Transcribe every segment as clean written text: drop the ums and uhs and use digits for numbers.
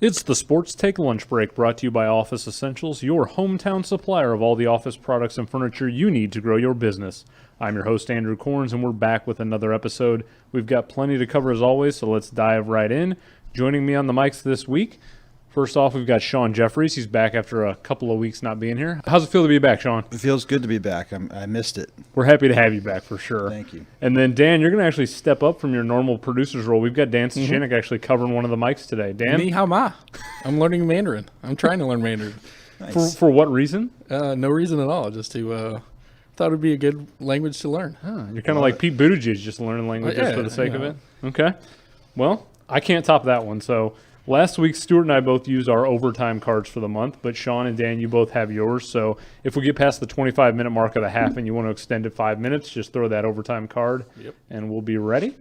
It's the Sports Take Lunch Break, brought to you by Office Essentials, your hometown supplier of all the office products and furniture you need to grow your business. I'm your host, Andrew Corns, and we're back with another episode. We've got plenty to cover as always, so let's dive right in. Joining me on the mics this week, first off, we've got Sean Jeffries. He's back after a couple of weeks not being here. How's it feel to be back, Sean? It feels good to be back. I missed it. We're happy to have you back for sure. Thank you. And then, Dan, you're going to actually step up from your normal producer's role. We've got Dan Schinek actually covering one of the mics today. Dan? Ni hao ma. I'm learning Mandarin. I'm trying to learn Mandarin. Nice. For what reason? No reason at all. Just to thought it would be a good language to learn. You're kind of like Pete Buttigieg, just learning languages for the sake of it. Okay. Well, I can't top that one. So last week, Stuart and I both used our overtime cards for the month, but Sean and Dan, you both have yours. So if we get past the 25-minute mark of the half and you want to extend it 5 minutes, just throw that overtime card, and we'll be ready.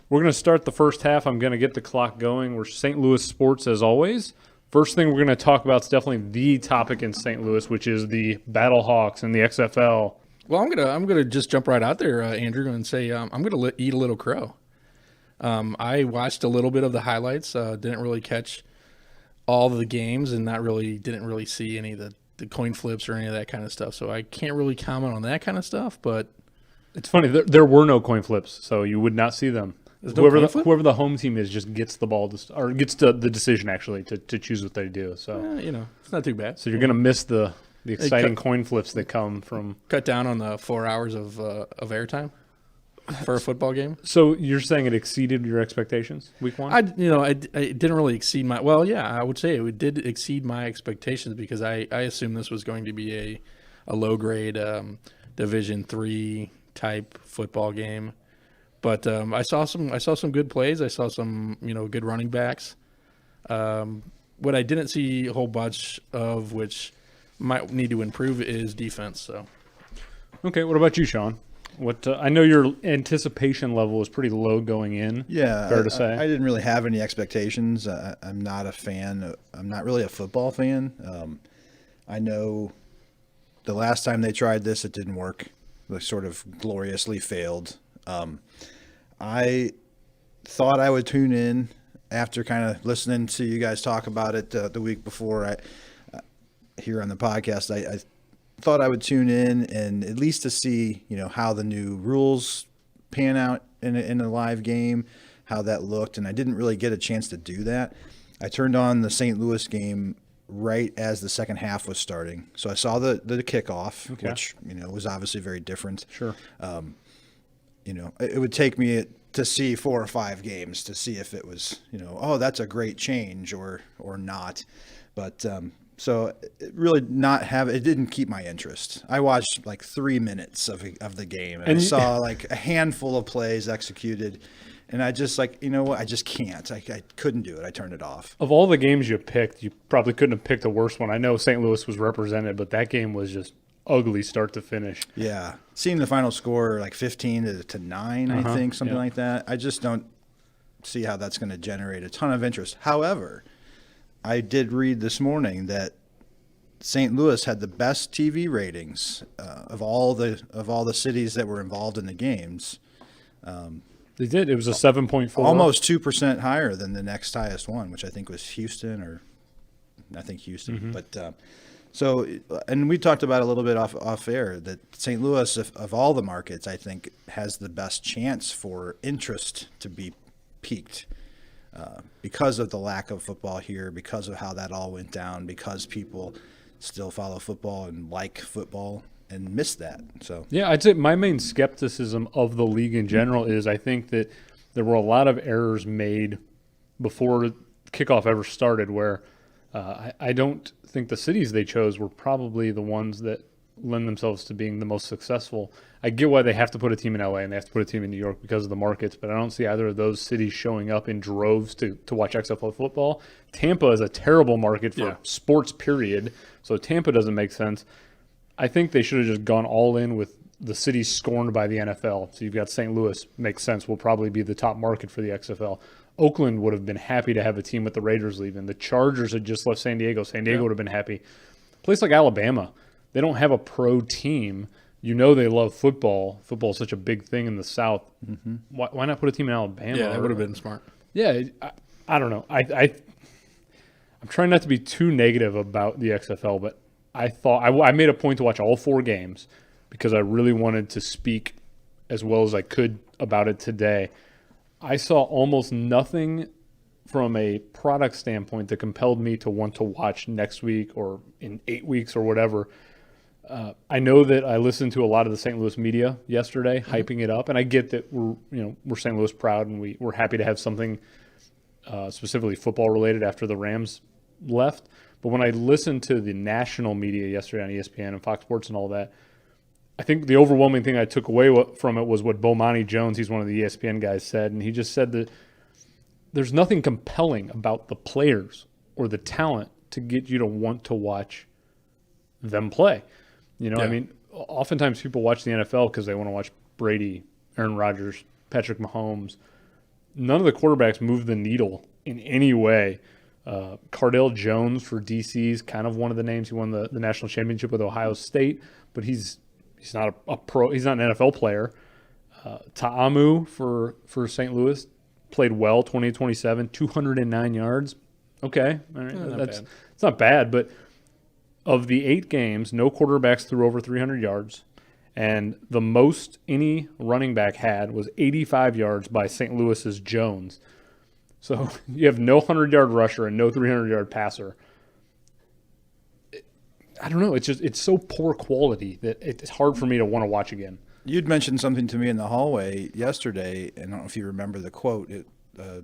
We're going to start the first half. I'm going to get the clock going. We're St. Louis sports as always. First thing we're going to talk about is definitely the topic in St. Louis, which is the Battlehawks and the XFL. Well, I'm gonna just jump right out there, Andrew, and say I'm gonna eat a little crow. I watched a little bit of the highlights. Didn't really catch all of the games, and didn't really see any of the coin flips or any of that kind of stuff. So I can't really comment on that kind of stuff. But it's funny, there were no coin flips, so you would not see them. Whoever the home team is just gets the ball or gets to the decision actually to choose what they do. So it's not too bad. So you're gonna miss the exciting coin flips that come from cut down on the 4 hours of airtime for a football game. So you're saying it exceeded your expectations week one? I didn't really exceed my. Well, yeah, I would say it did exceed my expectations because I assumed this was going to be a low grade Division III type football game. But I saw some good plays. I saw some good running backs. What I didn't see a whole bunch of, which might need to improve, is defense. So, okay, what about you, Sean? What I know your anticipation level is pretty low going in. Yeah, fair to say. I didn't really have any expectations. I'm not a fan. I'm not really a football fan. I know the last time they tried this, it didn't work. They sort of gloriously failed. I thought I would tune in after kind of listening to you guys talk about it the week before. Here on the podcast, I thought I would tune in and at least to see, how the new rules pan out in a live game, how that looked, and I didn't really get a chance to do that. I turned on the St. Louis game right as the second half was starting, so I saw the kickoff, which was obviously very different. Sure. It would take me to see 4 or 5 games to see if it was, oh, that's a great change or not, but. So it really it didn't keep my interest. I watched like 3 minutes of the game and I saw like a handful of plays executed. And I just I just can't. I couldn't do it. I turned it off. Of all the games you picked, you probably couldn't have picked a worse one. I know St. Louis was represented, but that game was just ugly start to finish. Yeah. Seeing the final score like 15-9, I think, something like that. I just don't see how that's going to generate a ton of interest. However, I did read this morning that St. Louis had the best TV ratings of all the cities that were involved in the games. They did. It was a 7.4. Almost 2% higher than the next highest one, which I think was Houston Houston. But and we talked about a little bit off air that St. Louis, of all the markets, I think has the best chance for interest to be peaked. Because of the lack of football here, because of how that all went down, because people still follow football and like football and miss that. So yeah, I'd say my main skepticism of the league in general is I think that there were a lot of errors made before kickoff ever started where I don't think the cities they chose were probably the ones that lend themselves to being the most successful. I get why they have to put a team in LA and they have to put a team in New York because of the markets, but I don't see either of those cities showing up in droves to watch XFL football. Tampa is a terrible market for sports, period, so Tampa doesn't make sense. I think they should have just gone all in with the cities scorned by the NFL. So you've got St. Louis, makes sense, will probably be the top market for the XFL. Oakland would have been happy to have a team with the Raiders leaving. The Chargers had just left San Diego. San Diego would have been happy. A place like Alabama, they don't have a pro team. You know they love football. Football is such a big thing in the South. Mm-hmm. Why not put a team in Alabama? Yeah, that would have been smart. Yeah, I don't know. I'm trying not to be too negative about the XFL, but I thought I made a point to watch all 4 games because I really wanted to speak as well as I could about it today. I saw almost nothing from a product standpoint that compelled me to want to watch next week or in 8 weeks or whatever. I know that I listened to a lot of the St. Louis media yesterday, hyping it up, and I get that we're St. Louis proud and we're happy to have something specifically football related after the Rams left. But when I listened to the national media yesterday on ESPN and Fox Sports and all that, I think the overwhelming thing I took away from it was what Bomani Jones, he's one of the ESPN guys, said, and he just said that there's nothing compelling about the players or the talent to get you to want to watch them play. I mean, oftentimes people watch the NFL because they want to watch Brady, Aaron Rodgers, Patrick Mahomes. None of the quarterbacks move the needle in any way. Cardale Jones for DC is kind of one of the names. He won the national championship with Ohio State, but he's not a pro. He's not an NFL player. Ta'amu for St. Louis played well, 20-27, 209 yards. Okay, all right. It's not bad, but of the 8 games, no quarterbacks threw over 300 yards, and the most any running back had was 85 yards by St. Louis's Jones. So you have no 100-yard rusher and no 300-yard passer. I don't know. It's so poor quality that it's hard for me to want to watch again. You'd mentioned something to me in the hallway yesterday, and I don't know if you remember the quote.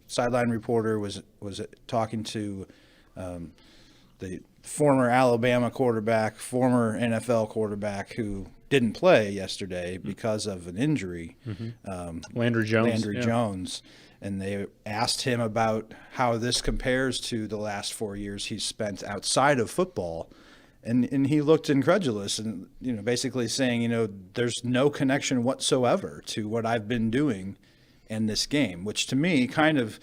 Sideline reporter was talking to the former Alabama quarterback, former NFL quarterback who didn't play yesterday because of an injury. Landry Jones. Jones. And they asked him about how this compares to the last 4 years he's spent outside of football. And he looked incredulous and, basically saying, there's no connection whatsoever to what I've been doing in this game, which to me kind of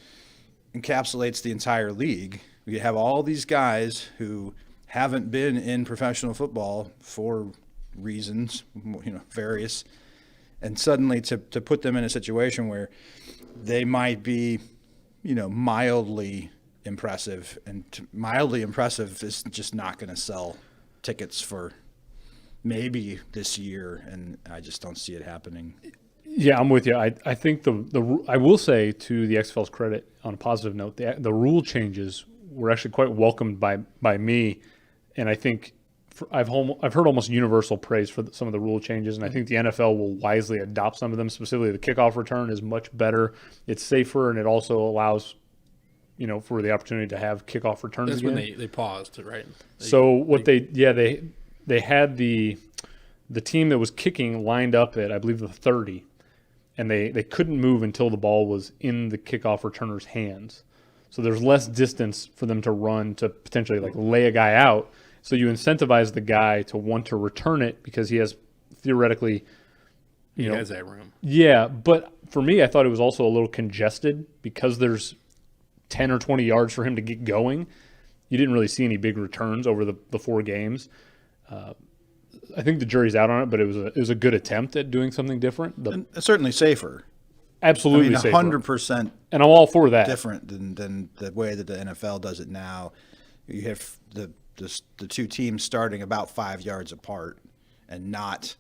encapsulates the entire league. You have all these guys who haven't been in professional football for reasons, various, and suddenly to put them in a situation where they might be, mildly impressive, and mildly impressive is just not going to sell tickets for maybe this year, and I just don't see it happening. Yeah, I'm with you. I think I will say, to the XFL's credit, on a positive note, the rule changes were actually quite welcomed by me, and I think I've heard almost universal praise for some of the rule changes, and I think the NFL will wisely adopt some of them. Specifically, the kickoff return is much better. It's safer, and it also allows for the opportunity to have kickoff returns That's again. when they paused, right? They had the team that was kicking lined up at, I believe, the 30, and they couldn't move until the ball was in the kickoff returner's hands. So there's less distance for them to run to potentially lay a guy out. So you incentivize the guy to want to return it because he has theoretically, he has that room. Yeah, but for me, I thought it was also a little congested because there's 10 or 20 yards for him to get going. You didn't really see any big returns over the 4 games. I think the jury's out on it, but it was a good attempt at doing something different. And certainly safer. Absolutely safer. 100%. And I'm all for that. Different than the way that the NFL does it now. You have the 2 teams starting about 5 yards apart and not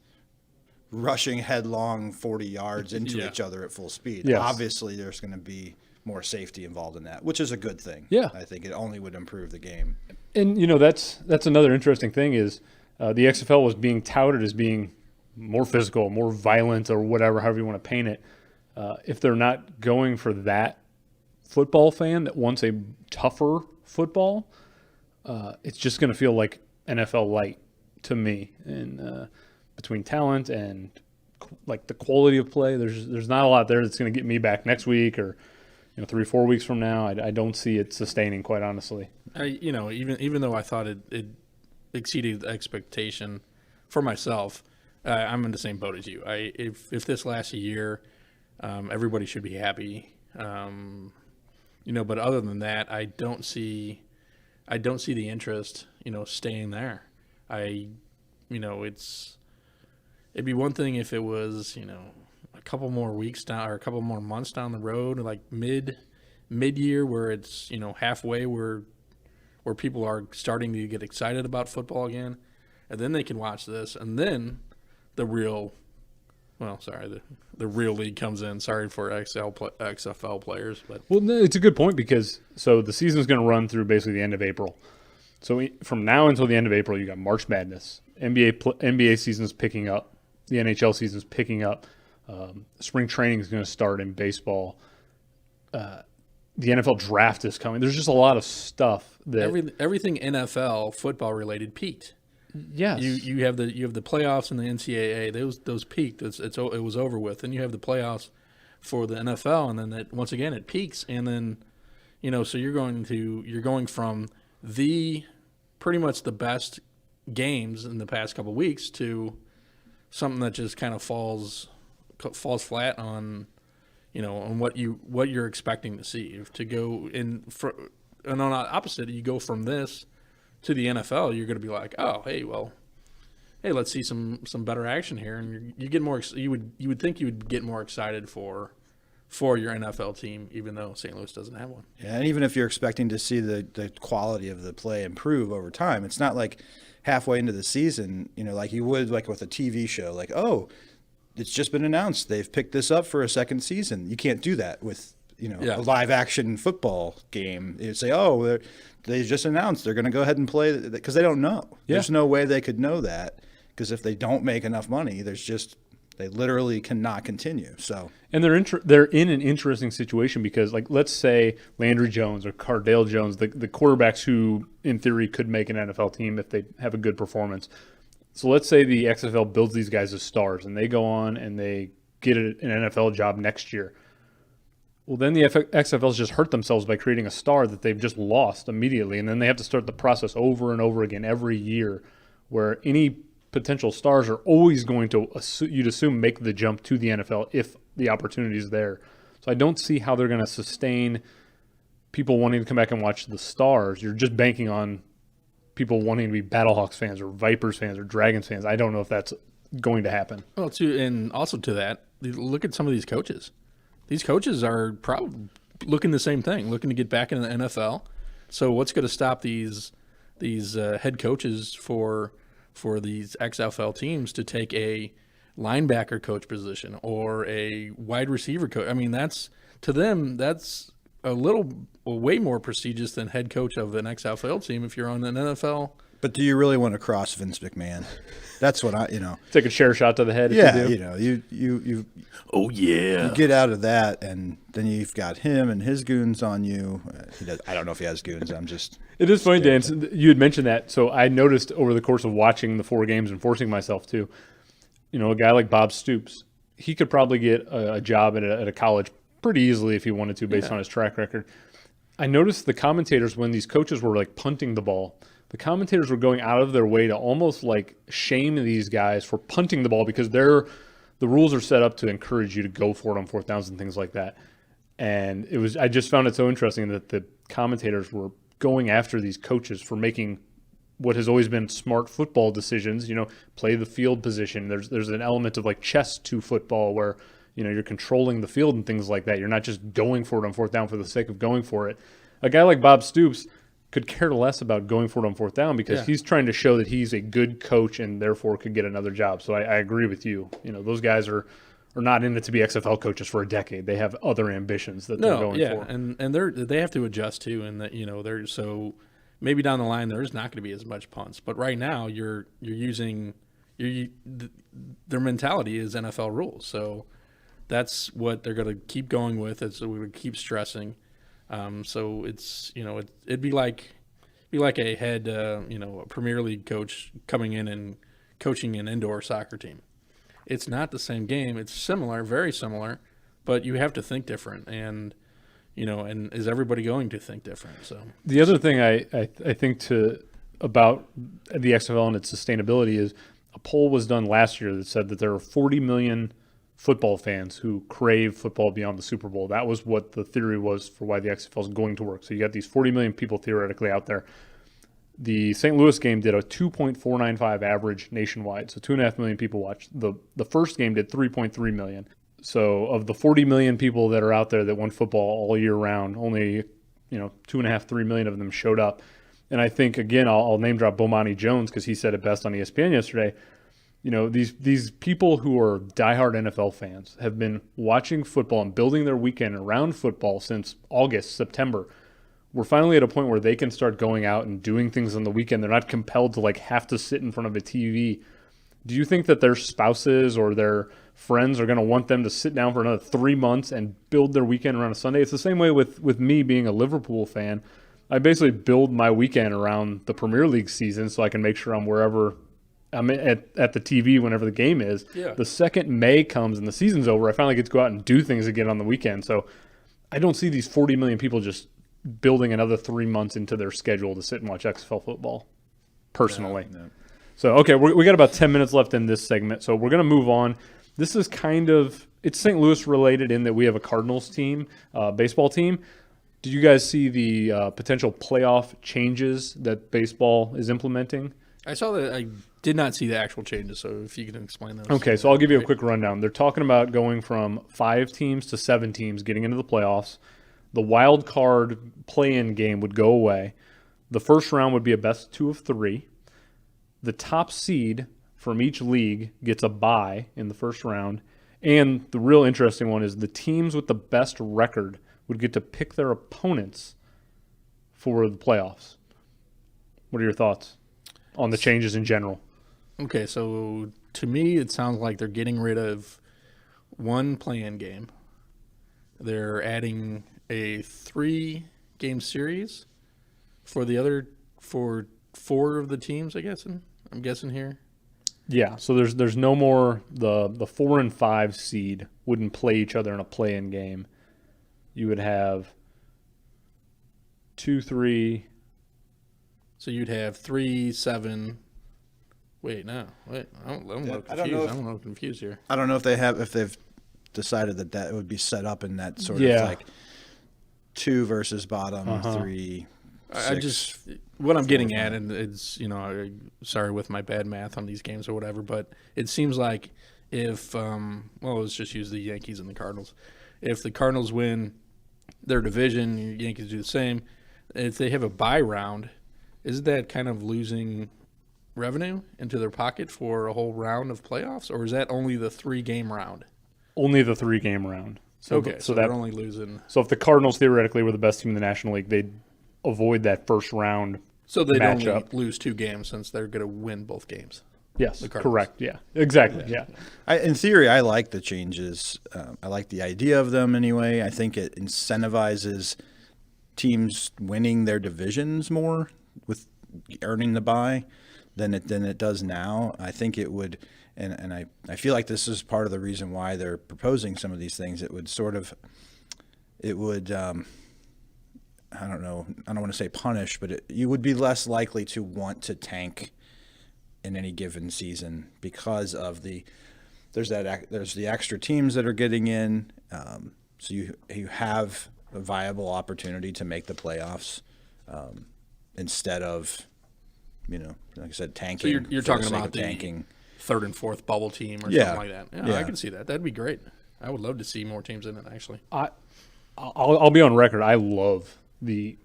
rushing headlong 40 yards into each other at full speed. Yes. Obviously, there's going to be more safety involved in that, which is a good thing. Yeah. I think it only would improve the game. And, that's another interesting thing is the XFL was being touted as being more physical, more violent, or whatever, however you want to paint it. If they're not going for that football fan that wants a tougher football, it's just going to feel like NFL light to me. And between talent and the quality of play, there's not a lot there that's going to get me back next week or 3-4 weeks from now. I don't see it sustaining, quite honestly. Even though I thought it exceeded expectation for myself, I'm in the same boat as you. If this lasts a year, everybody should be happy. But other than that, I don't see the interest, staying there. It'd be one thing if it was, a couple more weeks down or a couple more months down the road, like mid-year where it's, halfway we're where people are starting to get excited about football again, and then they can watch this, and then the real league comes in. Sorry for XFL players, but Well, no, it's a good point because so the season is going to run through basically the end of April. So from now until the end of April, you got March Madness, NBA season is picking up, the NHL season is picking up, spring training is going to start in baseball. The NFL draft is coming. There's just a lot of stuff that everything NFL football related peaked. yes, You have the playoffs in the NCAA. Those peaked. It was over with. Then you have the playoffs for the NFL, and then once again it peaks, and then so you're going from the pretty much the best games in the past couple of weeks to something that just kind of falls flat on on what you're expecting to see. To go and on the opposite, you go from this to the NFL, you're going to be like, oh, hey, let's see some better action here, and you get more. You would think you would get more excited for your NFL team, even though St. Louis doesn't have one. Yeah, and even if you're expecting to see the quality of the play improve over time, it's not like halfway into the season, like you would like with a TV show, like, oh, it's just been announced they've picked this up for a second season. You can't do that with a live action football game. You say, oh, they just announced they're going to go ahead and play because they don't know. Yeah. There's no way they could know that because if they don't make enough money, they literally cannot continue. So and they're in an interesting situation because, like, let's say Landry Jones or Cardale Jones, the quarterbacks who, in theory, could make an NFL team if they have a good performance. So let's say the XFL builds these guys as stars, and they go on and they get an NFL job next year. Well, then the XFL's just hurt themselves by creating a star that they've just lost immediately, and then they have to start the process over and over again every year, where any potential stars are always going to, you'd assume, make the jump to the NFL if the opportunity is there. So I don't see how they're going to sustain people wanting to come back and watch the stars. You're just banking on people wanting to be Battlehawks fans or Vipers fans or Dragons fans. I don't know if that's going to happen. Well, and also to that, look at some of these coaches. These coaches are probably looking the same thing, looking to get back into the NFL. So what's going to stop these head coaches for these XFL teams to take a linebacker coach position or a wide receiver coach? I mean, to them, that's way more prestigious than head coach of an XFL team if you're on an NFL. But do you really want to cross Vince McMahon? That's what Take a chair shot to the head. Yeah, if you do. you Oh yeah. You get out of that, and then you've got him and his goons on you. I don't know if he has goons. I'm just. It is funny, Dan. You had mentioned that, so I noticed over the course of watching the 4 games and forcing myself to, a guy like Bob Stoops, he could probably get a job at a college pretty easily if he wanted to, based on his track record. I noticed the commentators, when these coaches were like punting the ball, the commentators were going out of their way to almost like shame these guys for punting the ball because the rules are set up to encourage you to go for it on 4th downs and things like that. And I just found it so interesting that the commentators were going after these coaches for making what has always been smart football decisions, play the field position. There's an element of like chess to football where, you're controlling the field and things like that. You're not just going for it on 4th down for the sake of going for it. A guy like Bob Stoops could care less about going for it on 4th down because he's trying to show that he's a good coach and therefore could get another job. So I agree with you. Those guys are not in it to be XFL coaches for a decade. They have other ambitions that they're going for. And they have to adjust too, and that they're so maybe down the line there's not going to be as much punts, but right now you're using their mentality is NFL rules, so that's what they're going to keep going with. It's we would keep stressing. So it's it'd be like a head a Premier League coach coming in and coaching an indoor soccer team. It's not the same game. It's similar, very similar, but you have to think different. And and is everybody going to think different? So the other thing I think about the XFL and its sustainability is a poll was done last year that said that there are 40 million football fans who crave football beyond the Super Bowl. That was what the theory was for why the XFL is going to work. So you got these 40 million people theoretically out there. The St. Louis game did a 2.495 average nationwide, so 2.5 million people watched. The first game did 3.3 million. So of the 40 million people that are out there that want football all year round, only 2.5, 3 million of them showed up. And I think, again, I'll name drop Bomani Jones because he said it best on ESPN yesterday. You know, these people who are diehard NFL fans have been watching football and building their weekend around football since August, September. We're finally at a point where they can start going out and doing things on the weekend. They're not compelled to have to sit in front of a TV. Do you think that their spouses or their friends are going to want them to sit down for another 3 months and build their weekend around a Sunday? It's the same way with me being a Liverpool fan. I basically build my weekend around the Premier League season so I can make sure I'm wherever I'm at the TV whenever the game is. Yeah. The second May comes and the season's over, I finally get to go out and do things again on the weekend. So I don't see these 40 million people just building another 3 months into their schedule to sit and watch XFL football, personally. No. So, okay, we got about 10 minutes left in this segment, so we're going to move on. This is it's St. Louis related in that we have a Cardinals team, baseball team. Did you guys see the potential playoff changes that baseball is implementing? I saw that. I did not see the actual changes, so if you can explain those. Okay, so I'll give you a quick rundown. They're talking about going from 5 teams to 7 teams getting into the playoffs. The wild card play-in game would go away. The first round would be a best 2 of 3. The top seed from each league gets a bye in the first round. And the real interesting one is the teams with the best record would get to pick their opponents for the playoffs. What are your thoughts on the changes in general? Okay, so to me, it sounds like they're getting rid of one play-in game. They're adding a 3-game series for for 4 of the teams, I'm guessing here. Yeah, so there's no more the 4 and 5 seed wouldn't play each other in a play-in game. You would have 2, 3. So you'd have 3, 7. Wait, no. Wait, I'm a little confused. I'm a little confused here. I don't know if they've decided that would be set up in that sort of 2 versus bottom, 3. What I'm getting at, and it's, sorry with my bad math on these games or whatever, but it seems like if, let's just use the Yankees and the Cardinals. If the Cardinals win their division, the Yankees do the same. If they have a bye round, isn't that kind of losing revenue into their pocket for a whole round of playoffs, or is that only the 3-game round? Only the 3-game round. So they're only losing. So if the Cardinals theoretically were the best team in the National League, they'd avoid that first round. So they'd matchup. only lose 2 games since they're going to win both games. Yes, correct. Yeah, exactly. Yeah. In theory, I like the changes. I like the idea of them anyway. I think it incentivizes teams winning their divisions more with earning the bye than it does now. I think it would, and I feel like this is part of the reason why they're proposing some of these things. It would I don't know. I don't want to say punish, but you would be less likely to want to tank in any given season because of there's the extra teams that are getting in. So you have a viable opportunity to make the playoffs instead of, like I said, tanking. So you're talking about the tanking. 3rd and 4th bubble team or something like that. Yeah, I can see that. That'd be great. I would love to see more teams in it, actually. I'll be on record. I love the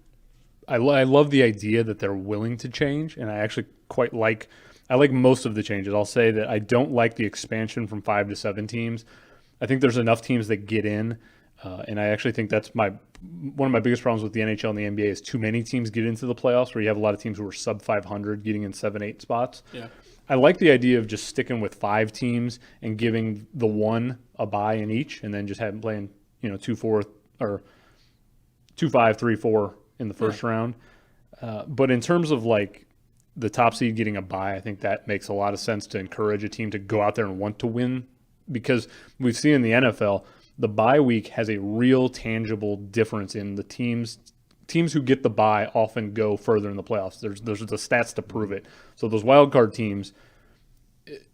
idea that they're willing to change, and I actually quite like. I like most of the changes. I'll say that I don't like the expansion from 5 to 7 teams. I think there's enough teams that get in, and I actually think that's one of my biggest problems with the NHL and the NBA is too many teams get into the playoffs, where you have a lot of teams who are sub 500 getting in 7, 8 spots. Yeah. I like the idea of just sticking with 5 teams and giving the one a bye in each, and then just having playing 2-4 or 2-5, 3-4 in the first round. But in terms of the top seed getting a bye, I think that makes a lot of sense to encourage a team to go out there and want to win, because we've seen in the NFL the bye week has a real tangible difference in the teams who get the bye often go further in the playoffs. There's the stats to prove it. So those wild card teams,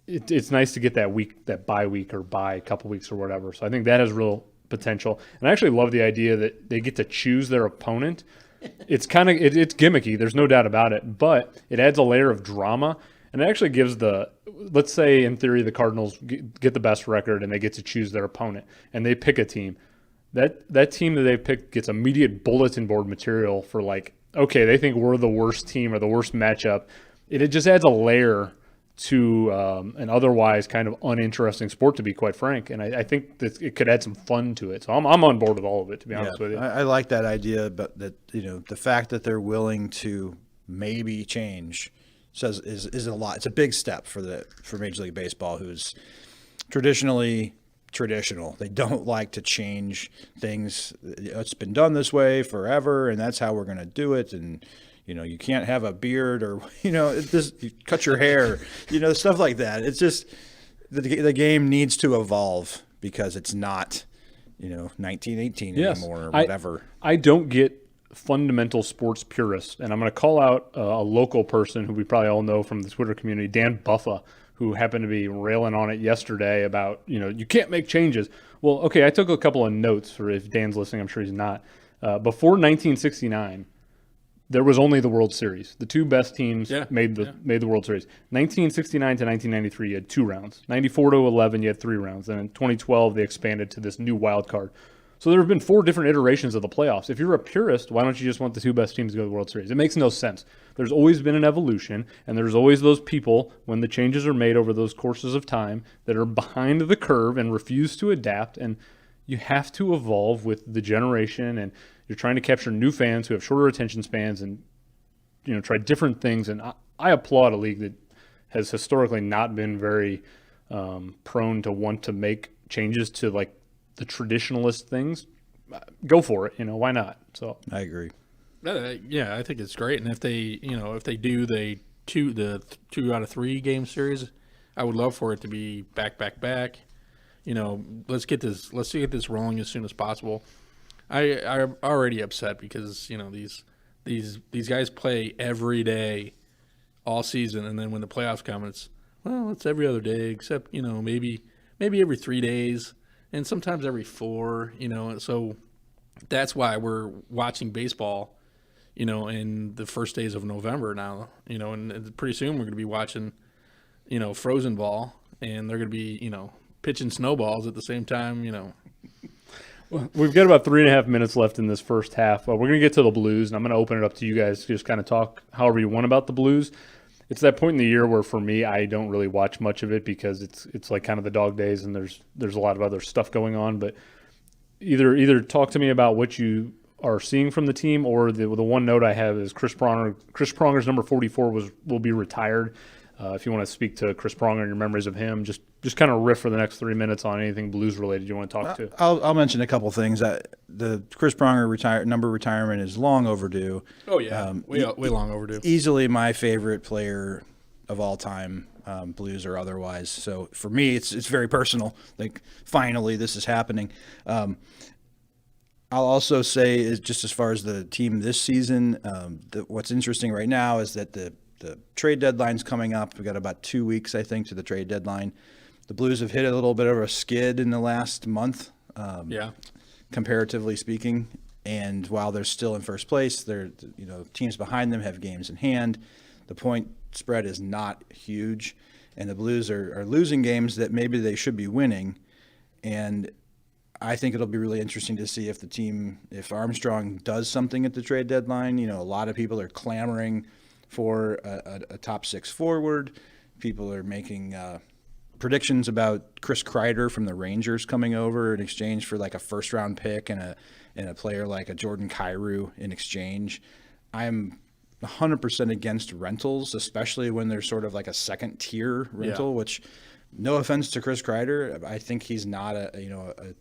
it's nice to get that bye week or bye couple weeks or whatever. So I think that has real potential. And I actually love the idea that they get to choose their opponent. It's it's gimmicky. There's no doubt about it, but it adds a layer of drama, and it actually gives let's say in theory the Cardinals get the best record and they get to choose their opponent and they pick a team. That team that they picked gets immediate bulletin board material for okay, they think we're the worst team or the worst matchup. It just adds a layer to an otherwise kind of uninteresting sport, to be quite frank. And I think that it could add some fun to it. So I'm on board with all of it, to be honest with you. I like that idea, but that the fact that they're willing to maybe change is a lot. It's a big step for Major League Baseball, who's traditionally traditional. They don't like to change things. It's been done this way forever, and that's how we're going to do it. And you can't have a beard, or you cut your hair, stuff like that. It's just the game needs to evolve because it's not 1918 anymore or whatever. I don't get fundamental sports purists, and I'm going to call out a local person who we probably all know from the Twitter community, Dan Buffa, who happened to be railing on it yesterday about, you can't make changes. Well, okay, I took a couple of notes for if Dan's listening. I'm sure he's not. Before 1969, there was only the World Series. The two best teams made the World Series. 1969 to 1993, you had 2 rounds. 94 to 11, you had 3 rounds. And in 2012, they expanded to this new wild card. So there have been 4 different iterations of the playoffs. If you're a purist, why don't you just want the 2 best teams to go to the World Series? It makes no sense. There's always been an evolution, and there's always those people, when the changes are made over those courses of time, that are behind the curve and refuse to adapt. And you have to evolve with the generation, and you're trying to capture new fans who have shorter attention spans and try different things. And I applaud a league that has historically not been very prone to want to make changes to like the traditionalist things. Go for it, why not? So I agree. Yeah, I think it's great. And if they do the 2 out of 3 game series, I would love for it to be back. Let's get this rolling as soon as possible. I'm already upset because these guys play every day all season, and then when the playoffs come, it's every other day except maybe every 3 days, and sometimes every 4. So that's why we're watching baseball, in the first days of November now. And pretty soon we're going to be watching, frozen ball, and they're going to be pitching snowballs at the same time. Well, we've got about 3.5 minutes left in this first half. We're going to get to the Blues, and I'm going to open it up to you guys to just kind of talk however you want about the Blues. It's that point in the year where, for me, I don't really watch much of it because it's like kind of the dog days, and there's a lot of other stuff going on. But either talk to me about what you are seeing from the team, or the one note I have is Chris Pronger. Chris Pronger's number 44 will be retired. If you want to speak to Chris Pronger and your memories of him, just kind of riff for the next 3 minutes on anything Blues related you want to talk to. I'll mention a couple things. The Chris Pronger number retirement is long overdue. Oh yeah, way long overdue. Easily my favorite player of all time, Blues or otherwise. So for me, it's very personal. Like, finally, this is happening. I'll also say, is just as far as the team this season, what's interesting right now is that the trade deadline's coming up. We've got about 2 weeks, I think, to the trade deadline. The Blues have hit a little bit of a skid in the last month, comparatively speaking. And while they're still in first place, teams behind them have games in hand. The point spread is not huge, and the Blues are losing games that maybe they should be winning. And I think it'll be really interesting to see if Armstrong does something at the trade deadline. A lot of people are clamoring for a top 6 forward. People are making predictions about Chris Kreider from the Rangers coming over in exchange for like a first-round pick and a player like a Jordan Kyrou in exchange. I'm 100% against rentals, especially when they're sort of like a second-tier rental. Which, no offense to Chris Kreider, I think he's not a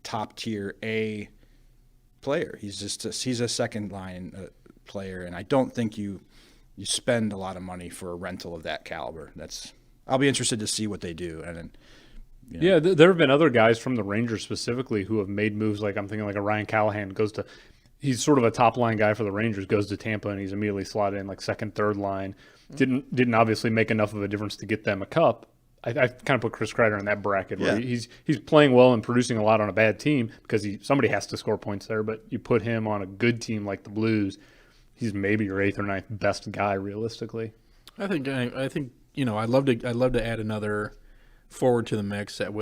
top-tier A player. He's a second-line player, and I don't think you spend a lot of money for a rental of that caliber. I'll be interested to see what they do. And then, Yeah, there have been other guys from the Rangers specifically who have made moves. Like, I'm thinking like a Ryan Callahan he's sort of a top line guy for the Rangers, goes to Tampa, and he's immediately slotted in like second, third line. Didn't obviously make enough of a difference to get them a cup. I kind of put Chris Kreider in that bracket where he's playing well and producing a lot on a bad team because somebody has to score points there. But you put him on a good team like the Blues, he's maybe your 8th or 9th best guy realistically. I think I'd love to add another forward to the mix that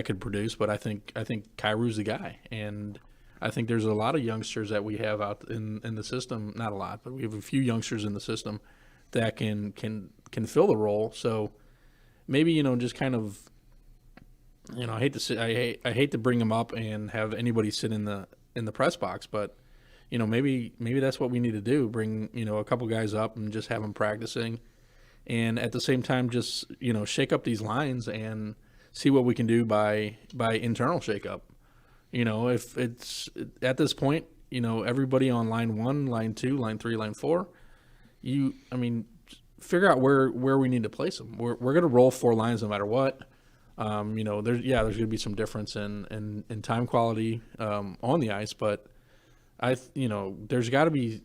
could produce, but I think Kairou's the guy, and I think there's a lot of youngsters that we have out in the system. Not a lot, but we have a few youngsters in the system that can fill the role. So maybe just kind of I hate to say I hate to bring them up and have anybody sit in the press box, but maybe that's what we need to do. Bring a couple guys up and just have them practicing, and at the same time just shake up these lines and see what we can do by internal shakeup. If it's at this point, everybody on line 1, line 2, line 3, line 4, figure out where we need to place them. We're going to roll 4 lines no matter what. There's going to be some difference in time quality on the ice, but there's got to be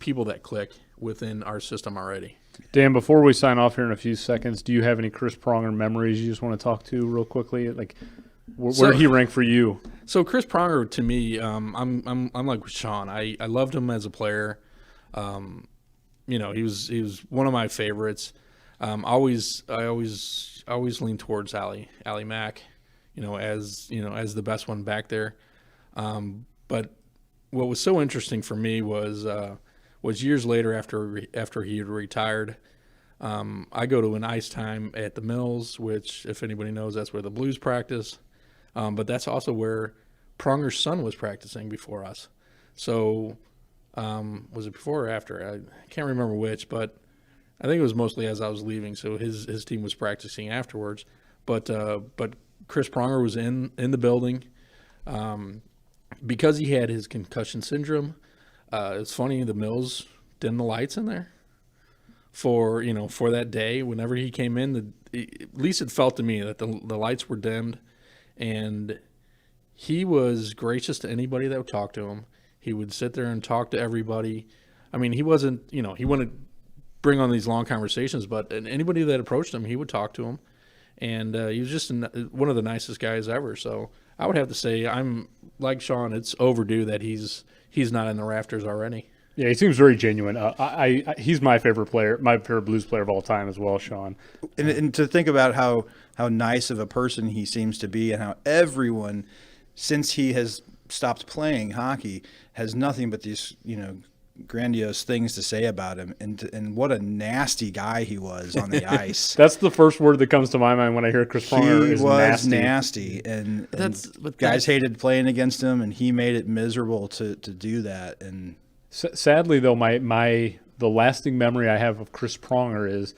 people that click within our system already. Dan, before we sign off here in a few seconds, do you have any Chris Pronger memories you just want to talk to real quickly? Like, where did he rank for you? So Chris Pronger, to me, I'm like Sean. I loved him as a player. He was one of my favorites. I always lean towards Allie Mack, as the best one back there. But what was so interesting for me was years later after he had retired, I go to an ice time at the Mills, which, if anybody knows, that's where the Blues practice. But that's also where Pronger's son was practicing before us. So was it before or after? I can't remember which, but I think it was mostly as I was leaving. So his team was practicing afterwards. But Chris Pronger was in the building. Because he had his concussion syndrome, it's funny, the Mills dimmed the lights in there for that day. Whenever he came in, at least it felt to me that the lights were dimmed, and he was gracious to anybody that would talk to him. He would sit there and talk to everybody. He wasn't, he wouldn't bring on these long conversations, but anybody that approached him, he would talk to him. And he was just one of the nicest guys ever. So I would have to say, I'm like Sean, it's overdue that he's not in the rafters already. Yeah, he seems very genuine. He's my favorite player, my favorite Blues player of all time as well, Sean. And to think about how nice of a person he seems to be, and how everyone, since he has stopped playing hockey, has nothing but these grandiose things to say about him, and what a nasty guy he was on the ice. That's the first word that comes to my mind when I hear Chris Pronger. He is was nasty. and guys hated playing against him, and he made it miserable to do that. And sadly, though, the lasting memory I have of Chris Pronger is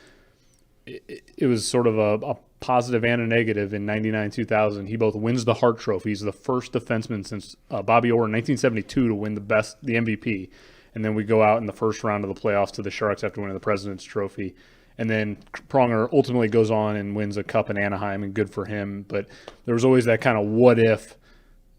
it was sort of a positive and a negative in 99-2000. He both wins the Hart Trophy. He's the first defenseman since Bobby Orr in 1972 to win the MVP. And then we go out in the first round of the playoffs to the Sharks after winning the President's Trophy. And then Pronger ultimately goes on and wins a cup in Anaheim, and good for him. But there was always that kind of what if.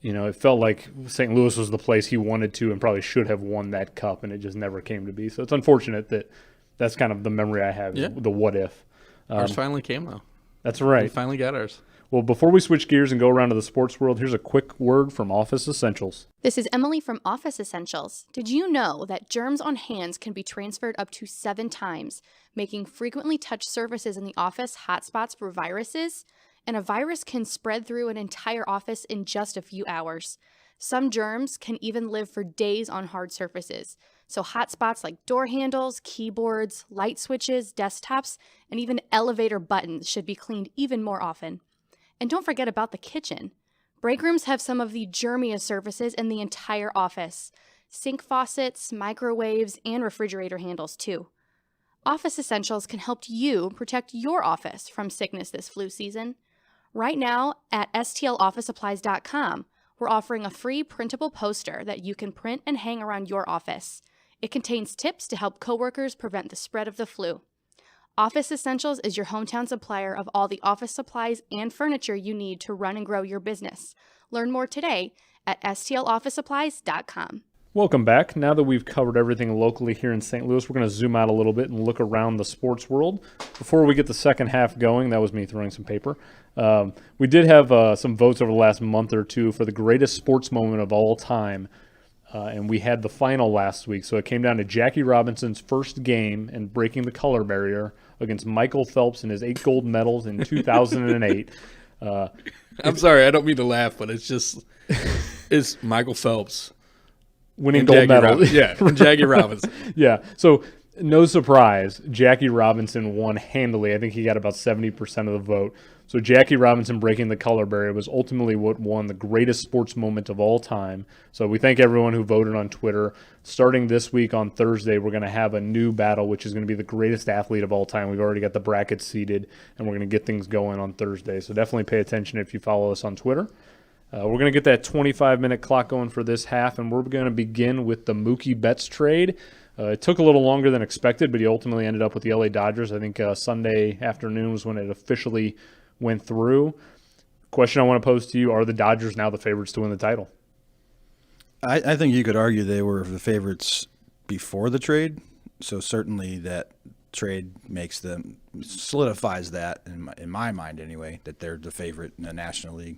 It felt like St. Louis was the place he wanted to and probably should have won that cup, and it just never came to be. So it's unfortunate that that's kind of the memory I have, the what if. Ours finally came, though. That's right. We finally got ours. Well, before we switch gears and go around to the sports world, here's a quick word from Office Essentials. This is Emily from Office Essentials. Did you know that germs on hands can be transferred up to 7 times, making frequently touched surfaces in the office hotspots for viruses? And a virus can spread through an entire office in just a few hours. Some germs can even live for days on hard surfaces. So hotspots like door handles, keyboards, light switches, desktops, and even elevator buttons should be cleaned even more often. And don't forget about the kitchen. Break rooms have some of the germiest surfaces in the entire office. Sink faucets, microwaves, and refrigerator handles too. Office Essentials can help you protect your office from sickness this flu season. Right now at stlofficesupplies.com, we're offering a free printable poster that you can print and hang around your office. It contains tips to help coworkers prevent the spread of the flu. Office Essentials is your hometown supplier of all the office supplies and furniture you need to run and grow your business. Learn more today at stlofficesupplies.com. Welcome back. Now that we've covered everything locally here in St. Louis, we're going to zoom out a little bit and look around the sports world. Before we get the second half going, that was me throwing some paper. We did have some votes over the last month or two for the greatest sports moment of all time. And we had the final last week, so it came down to Jackie Robinson's first game and breaking the color barrier against Michael Phelps and his 8 gold medals in 2008. I'm sorry, I don't mean to laugh, but it's just is Michael Phelps winning and gold Jackie medal. Robinson. Yeah, and Jackie Robinson. Yeah. So no surprise, Jackie Robinson won handily. I think he got about 70% of the vote. So Jackie Robinson breaking the color barrier was ultimately what won the greatest sports moment of all time. So we thank everyone who voted on Twitter. Starting this week on Thursday, we're going to have a new battle, which is going to be the greatest athlete of all time. We've already got the brackets seeded, and we're going to get things going on Thursday. So definitely pay attention if you follow us on Twitter. We're going to get that 25-minute clock going for this half, and we're going to begin with the Mookie Betts trade. It took a little longer than expected, but he ultimately ended up with the LA Dodgers. I think Sunday afternoon was when it officially went through. Question I want to pose to you, are the Dodgers now the favorites to win the title? I think you could argue they were the favorites before the trade. So certainly that trade solidifies that, in my mind anyway, that they're the favorite in the National League.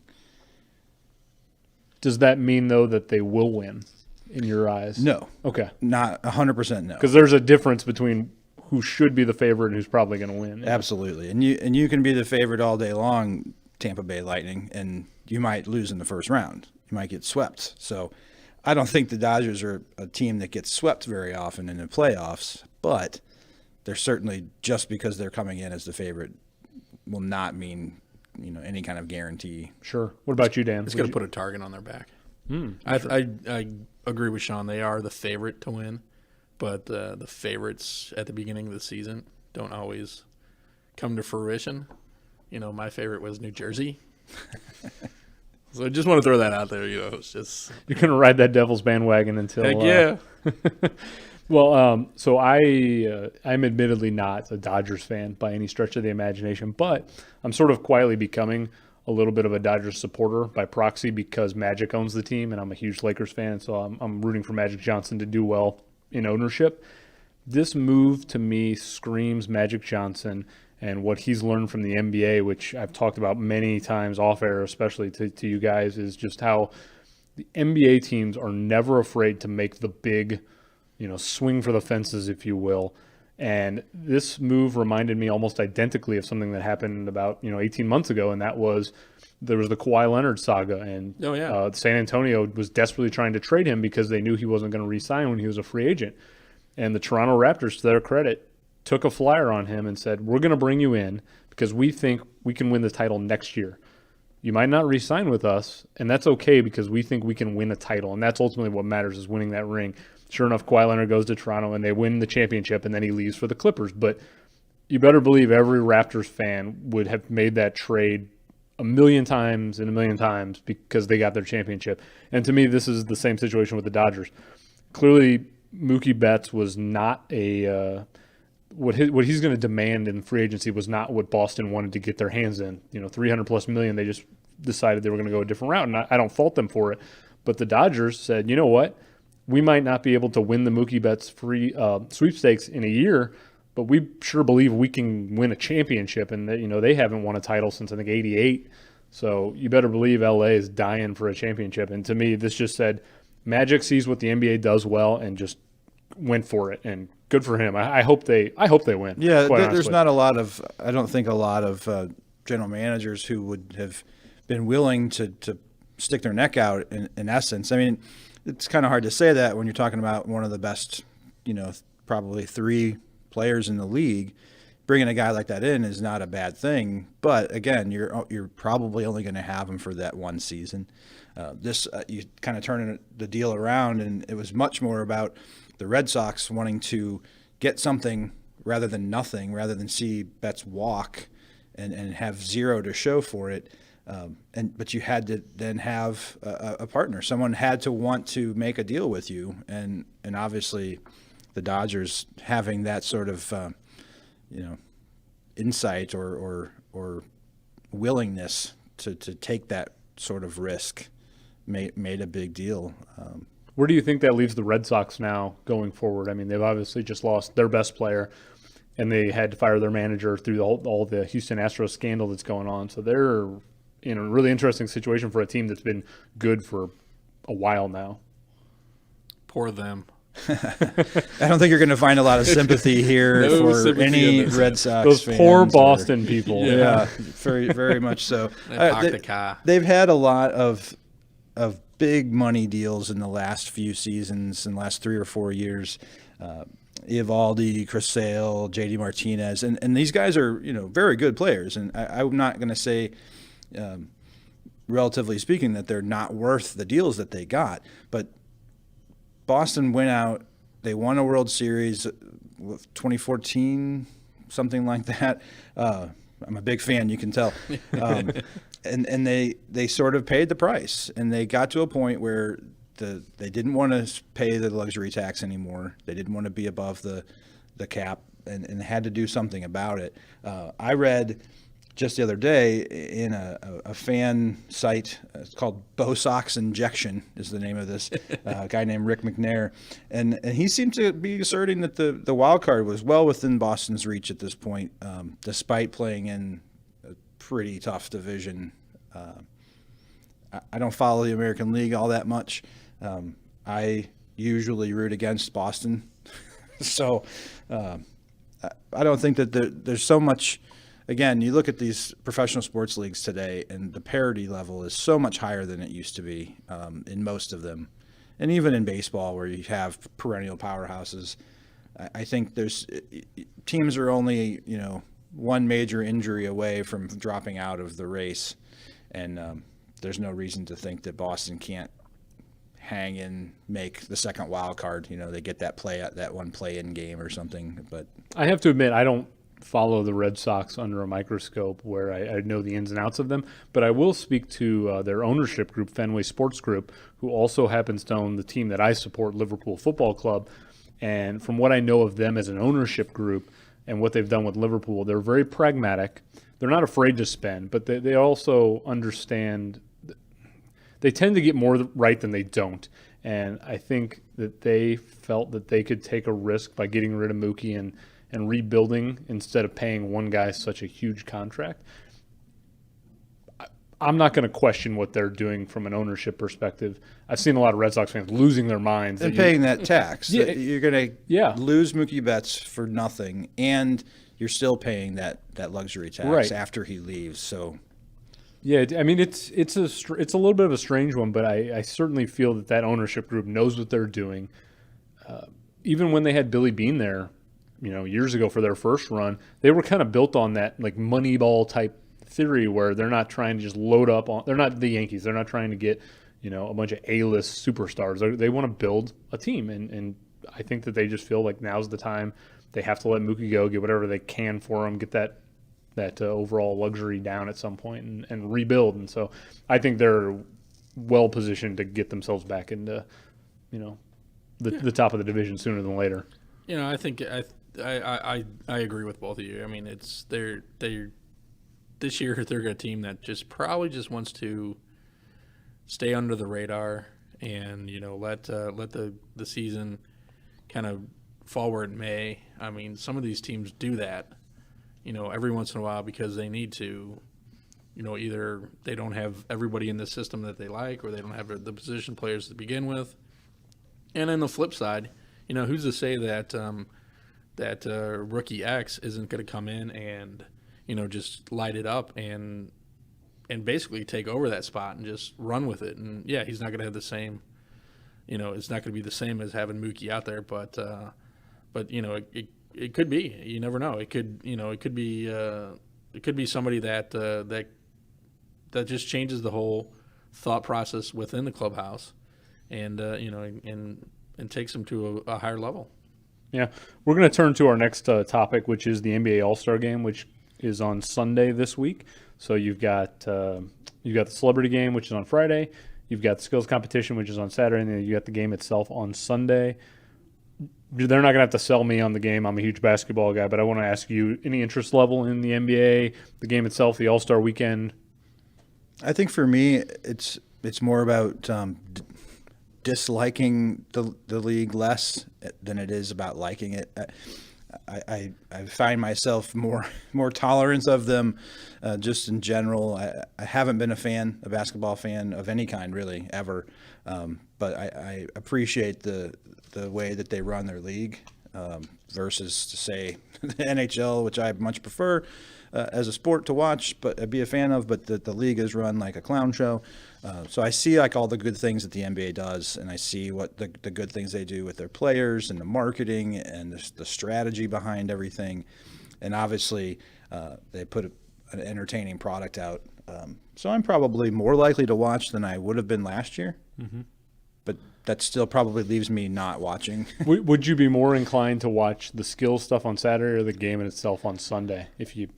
Does that mean, though, that they will win in your eyes? No. Okay. Not 100% no. Because there's a difference between who should be the favorite and who's probably going to win. Absolutely. And you can be the favorite all day long, Tampa Bay Lightning, and you might lose in the first round. You might get swept. So I don't think the Dodgers are a team that gets swept very often in the playoffs, but they're certainly, just because they're coming in as the favorite, will not mean any kind of guarantee. Sure. What about you, Dan? It's going to put a target on their back. I agree with Sean. They are the favorite to win, but the favorites at the beginning of the season don't always come to fruition. My favorite was New Jersey. So I just want to throw that out there. It's just, you're going to ride that Devils bandwagon until. Heck yeah. Well, so I'm admittedly not a Dodgers fan by any stretch of the imagination, but I'm sort of quietly becoming a little bit of a Dodgers supporter by proxy because Magic owns the team, and I'm a huge Lakers fan, so I'm rooting for Magic Johnson to do well in ownership. This move to me screams Magic Johnson and what he's learned from the NBA, which I've talked about many times off air, especially to you guys, is just how the NBA teams are never afraid to make the big, swing for the fences, if you will. And this move reminded me almost identically of something that happened about 18 months ago, and that was there was the Kawhi Leonard saga, and San Antonio was desperately trying to trade him because they knew he wasn't going to re-sign when he was a free agent. And the Toronto Raptors, to their credit, took a flyer on him and said, we're going to bring you in because we think we can win the title next year. You might not re-sign with us, and that's okay because we think we can win a title, and that's ultimately what matters, is winning that ring. Sure enough, Kawhi Leonard goes to Toronto, and they win the championship, and then he leaves for the Clippers. But you better believe every Raptors fan would have made that trade a million times because they got their championship. And to me, this is the same situation with the Dodgers. Clearly, Mookie Betts was not what he's going to demand in free agency was not what Boston wanted to get their hands in. $300+ million. They just decided they were going to go a different route, and I don't fault them for it. But the Dodgers said, you know what? We might not be able to win the Mookie Betts free sweepstakes in a year, but we sure believe we can win a championship. And they haven't won a title since I think '88. So you better believe LA is dying for a championship. And to me, this just said Magic sees what the NBA does well and just went for it. And good for him. I hope they win. Yeah, there's not I don't think a lot of general managers who would have been willing to stick their neck out in essence. I mean, it's kind of hard to say that when you're talking about one of the best, probably 3 players in the league. Bringing a guy like that in is not a bad thing, but again, you're probably only going to have him for that one season. You kind of turn the deal around, and it was much more about the Red Sox wanting to get something rather than nothing, rather than see Betts walk and have zero to show for it. But you had to then have a partner. Someone had to want to make a deal with you, and obviously, the Dodgers having that sort of insight or willingness to take that sort of risk made a big deal. Where do you think that leaves the Red Sox now going forward? I mean, they've obviously just lost their best player, and they had to fire their manager through all the Houston Astros scandal that's going on. So they're in a really interesting situation for a team that's been good for a while now. Poor them. I don't think you're going to find a lot of sympathy here for any Red Sox Those fans. Poor Boston people. Yeah, very, very much so. They parked the car. They've had a lot of of big money deals in the last few seasons, in the last 3 or 4 years. Evaldi, Chris Sale, JD Martinez, and these guys are, very good players. And I'm not going to say, relatively speaking, that they're not worth the deals that they got. But Boston went out, they won a World Series with 2014, something like that. I'm a big fan, you can tell. And they sort of paid the price, and they got to a point where they didn't want to pay the luxury tax anymore. They didn't want to be above the cap, and had to do something about it. I read just the other day in a fan site, it's called Bo Sox Injection is the name of this, guy named Rick McNair. And he seemed to be asserting that the wild card was well within Boston's reach at this point, despite playing in a pretty tough division. I don't follow the American League all that much. I usually root against Boston. So I don't think that there's so much. Again, you look at these professional sports leagues today, and the parity level is so much higher than it used to be in most of them. And even in baseball, where you have perennial powerhouses, I think teams are only, one major injury away from dropping out of the race. And there's no reason to think that Boston can't hang and make the second wild card. They get that one play-in game or something. But I have to admit, I don't follow the Red Sox under a microscope where I know the ins and outs of them, but I will speak to their ownership group, Fenway Sports Group, who also happens to own the team that I support, Liverpool Football Club. And from what I know of them as an ownership group and what they've done with Liverpool, they're very pragmatic. They're not afraid to spend, but they also understand. They tend to get more right than they don't. And I think that they felt that they could take a risk by getting rid of Mookie and rebuilding instead of paying one guy such a huge contract. I'm not going to question what they're doing from an ownership perspective. I've seen a lot of Red Sox fans losing their minds. And paying that tax. Yeah. You're going to lose Mookie Betts for nothing, and you're still paying that luxury tax after he leaves. So, yeah, I mean, it's a little bit of a strange one, but I certainly feel that ownership group knows what they're doing. Even when they had Billy Beane there, years ago for their first run, they were kind of built on that like Moneyball type theory where they're not trying to just load up on. They're not the Yankees. They're not trying to get a bunch of A-list superstars. They want to build a team, and I think that they just feel like now's the time. They have to let Mookie go, get whatever they can for him, get that overall luxury down at some point, and rebuild. And so I think they're well positioned to get themselves back into the top of the division sooner than later. I think I agree with both of you. I mean, they're this year they're a team that probably wants to stay under the radar and let the season kind of fall where it may. I mean, some of these teams do that, every once in a while because they need to. Either they don't have everybody in the system that they like, or they don't have the position players to begin with. And on the flip side, who's to say that rookie X isn't going to come in and just light it up and basically take over that spot and just run with it. And yeah, he's not going to have the same, it's not going to be the same as having Mookie out there, but it could be. You never know. It could be somebody that just changes the whole thought process within the clubhouse, and and takes them to a higher level. Yeah, we're going to turn to our next topic, which is the NBA All-Star Game, which is on Sunday this week. So you've got the celebrity game, which is on Friday. You've got the skills competition, which is on Saturday, and then you got the game itself on Sunday. They're not going to have to sell me on the game. I'm a huge basketball guy, but I want to ask you, any interest level in the NBA, the game itself, the All-Star weekend? I think for me, it's more about disliking the league less than it is about liking it. I find myself more tolerance of them just in general. I haven't been a basketball fan of any kind really ever, but I appreciate the way that they run their league. versus, to say, the NHL, which I much prefer as a sport to watch, but be a fan of. But the league is run like a clown show. So I see like all the good things that the NBA does, and I see what the good things they do with their players and the marketing and the strategy behind everything. And obviously, they put an entertaining product out. So I'm probably more likely to watch than I would have been last year. Mm-hmm. But that still probably leaves me not watching. Would you be more inclined to watch the skill stuff on Saturday or the game in itself on Sunday? If you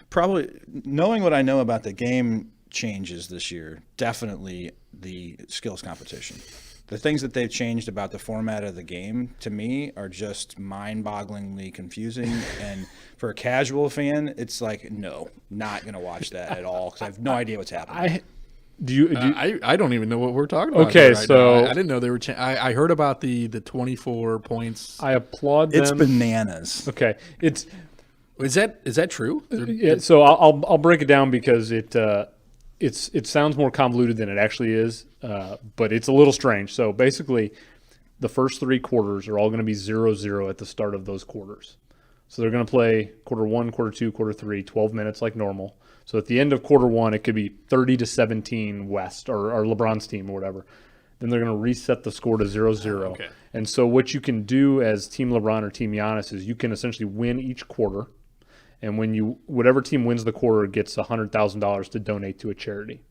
Probably, knowing what I know about the game changes this year, definitely the skills competition. The things that they've changed about the format of the game, to me, are just mind-bogglingly confusing. And for a casual fan, it's like, no, not going to watch that at all because I have no idea what's happening. I don't even know what we're talking about. Okay, right so now. I didn't know they were. I heard about the 24 points. I applaud them. It's bananas. Okay, Is that true? Yeah, so I'll break it down because it sounds more convoluted than it actually is, but it's a little strange. So basically, the first 3 quarters are all going to be 0-0 at the start of those quarters. So they're going to play quarter 1, quarter 2, quarter 3, 12 minutes like normal. So at the end of quarter 1, it could be 30-17 West or LeBron's team or whatever. Then they're going to reset the score to 0-0. Okay. And so what you can do as Team LeBron or Team Giannis is you can essentially win each quarter. And whatever team wins the quarter gets $100,000 to donate to a charity.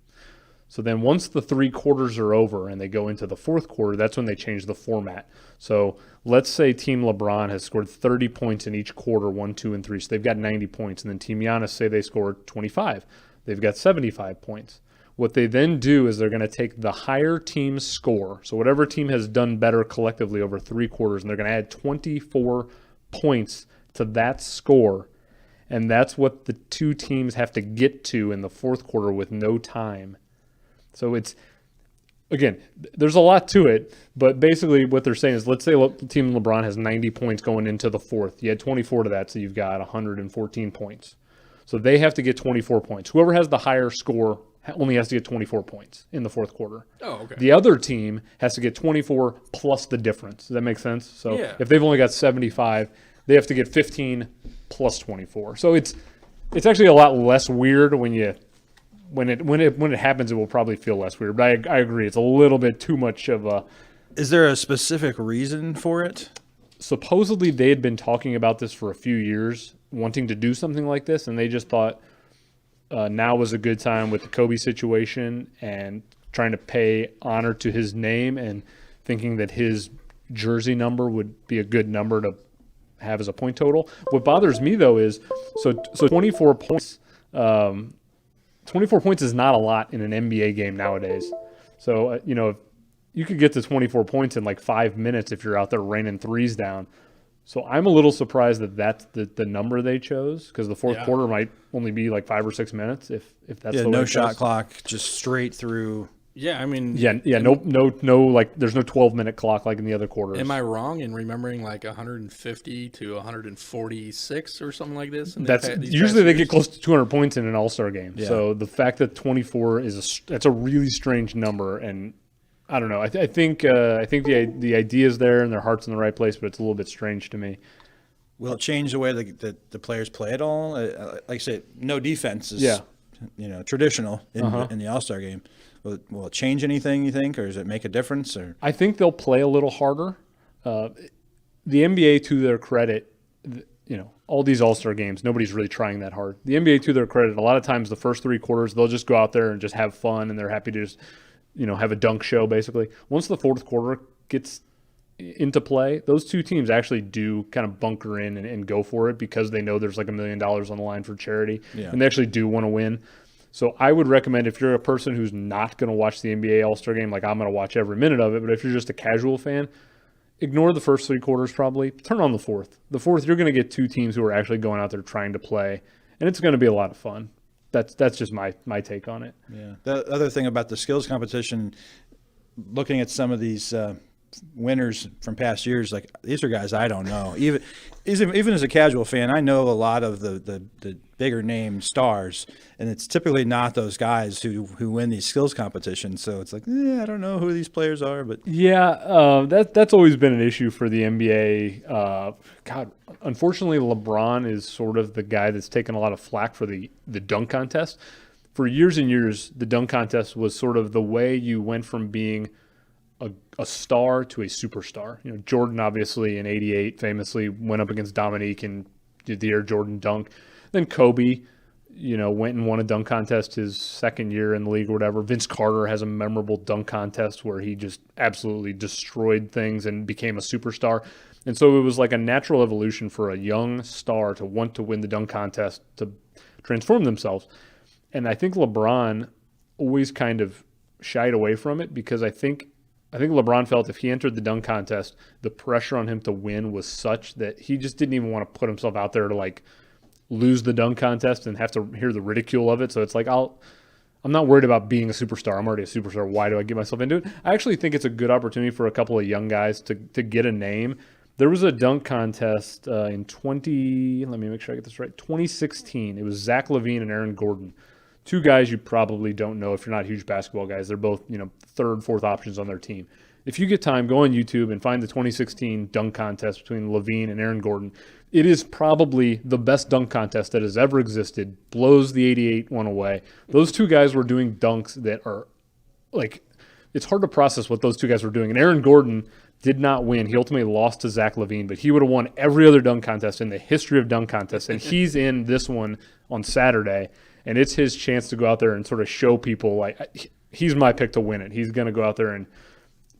So then once the 3 quarters are over and they go into the 4th quarter, that's when they change the format. So let's say Team LeBron has scored 30 points in each quarter, 1, 2, and 3. So they've got 90 points. And then Team Giannis, say they scored 25. They've got 75 points. What they then do is they're going to take the higher team's score. So whatever team has done better collectively over 3 quarters, and they're going to add 24 points to that score. And that's what the 2 teams have to get to in the 4th quarter with no time. So it's, again, there's a lot to it, but basically what they're saying is, let's say Team LeBron has 90 points going into the 4th. You had 24 to that, so you've got 114 points. So they have to get 24 points. Whoever has the higher score only has to get 24 points in the 4th quarter. Oh, okay. The other team has to get 24 plus the difference. Does that make sense? So if they've only got 75, they have to get 15 plus 24. So it's actually a lot less weird when it happens. It will probably feel less weird. But I agree, it's a little bit too much of a. Is there a specific reason for it? Supposedly they had been talking about this for a few years, wanting to do something like this, and they just thought now was a good time with the Kobe situation and trying to pay honor to his name and thinking that his jersey number would be a good number to have as a point total. What bothers me though is so 24 points. 24 points is not a lot in an NBA game nowadays. So you could get to 24 points in like 5 minutes if you're out there raining threes down. So I'm a little surprised that that's the number they chose, because the 4th quarter might only be like 5 or 6 minutes if that's the way no it shot goes. clock, just straight through. Yeah, I mean, no, like there's no 12-minute clock like in the other quarters. am I wrong in remembering like 150 to 146 or something like this? That's usually they get close to 200 points in an All-Star game. Yeah. So the fact that 24 that's a really strange number, and I don't know. I think the idea is there and their heart's in the right place, but it's a little bit strange to me. Will it change the way the players play at all? Like I said, no defense is traditional in the All-Star game. Will it change anything, you think, or does it make a difference? Or I think they'll play a little harder. The NBA, to their credit, all these All-Star games, nobody's really trying that hard. The NBA, to their credit, a lot of times the first 3 quarters, they'll just go out there and just have fun, and they're happy to just, have a dunk show, basically. Once the 4th quarter gets into play, those 2 teams actually do kind of bunker in and go for it, because they know there's like $1 million on the line for charity, and they actually do want to win. So I would recommend, if you're a person who's not going to watch the NBA All-Star game, like I'm going to watch every minute of it, but if you're just a casual fan, ignore the first 3 quarters probably. Turn on the 4th. The 4th, you're going to get 2 teams who are actually going out there trying to play, and it's going to be a lot of fun. That's just my take on it. Yeah. The other thing about the skills competition, looking at some of these winners from past years, like these are guys I don't know. Even as a casual fan, I know a lot of the bigger name stars, and it's typically not those guys who win these skills competitions. So it's like, I don't know who these players are, but Yeah, that's always been an issue for the NBA. God, unfortunately, LeBron is sort of the guy that's taken a lot of flack for the dunk contest. For years and years, the dunk contest was sort of the way you went from being a star to a superstar. You know, Jordan obviously in '88 famously went up against Dominique and did the Air Jordan dunk. Then Kobe, went and won a dunk contest his second year in the league or whatever. Vince Carter has a memorable dunk contest where he just absolutely destroyed things and became a superstar. And so it was like a natural evolution for a young star to want to win the dunk contest to transform themselves. And I think LeBron always kind of shied away from it because I think LeBron felt if he entered the dunk contest, the pressure on him to win was such that he just didn't even want to put himself out there to like lose the dunk contest and have to hear the ridicule of it. So it's like I'm not worried about being a superstar. I'm already a superstar. Why do I get myself into it? I actually think it's a good opportunity for a couple of young guys to get a name. There was a dunk contest in 2016. It was Zach LaVine and Aaron Gordon. Two guys you probably don't know if you're not huge basketball guys. They're both, third, fourth options on their team. If you get time, go on YouTube and find the 2016 dunk contest between LaVine and Aaron Gordon. It is probably the best dunk contest that has ever existed. Blows the '88 one away. Those two guys were doing dunks that are like, it's hard to process what those two guys were doing. And Aaron Gordon did not win. He ultimately lost to Zach LaVine, but he would have won every other dunk contest in the history of dunk contests. And he's in this one on Saturday. And it's his chance to go out there and sort of show people, like, he's my pick to win it. He's going to go out there and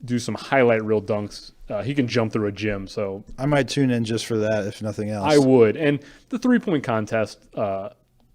do some highlight reel dunks. He can jump through a gym. So I might tune in just for that, if nothing else. I would. And the three-point contest,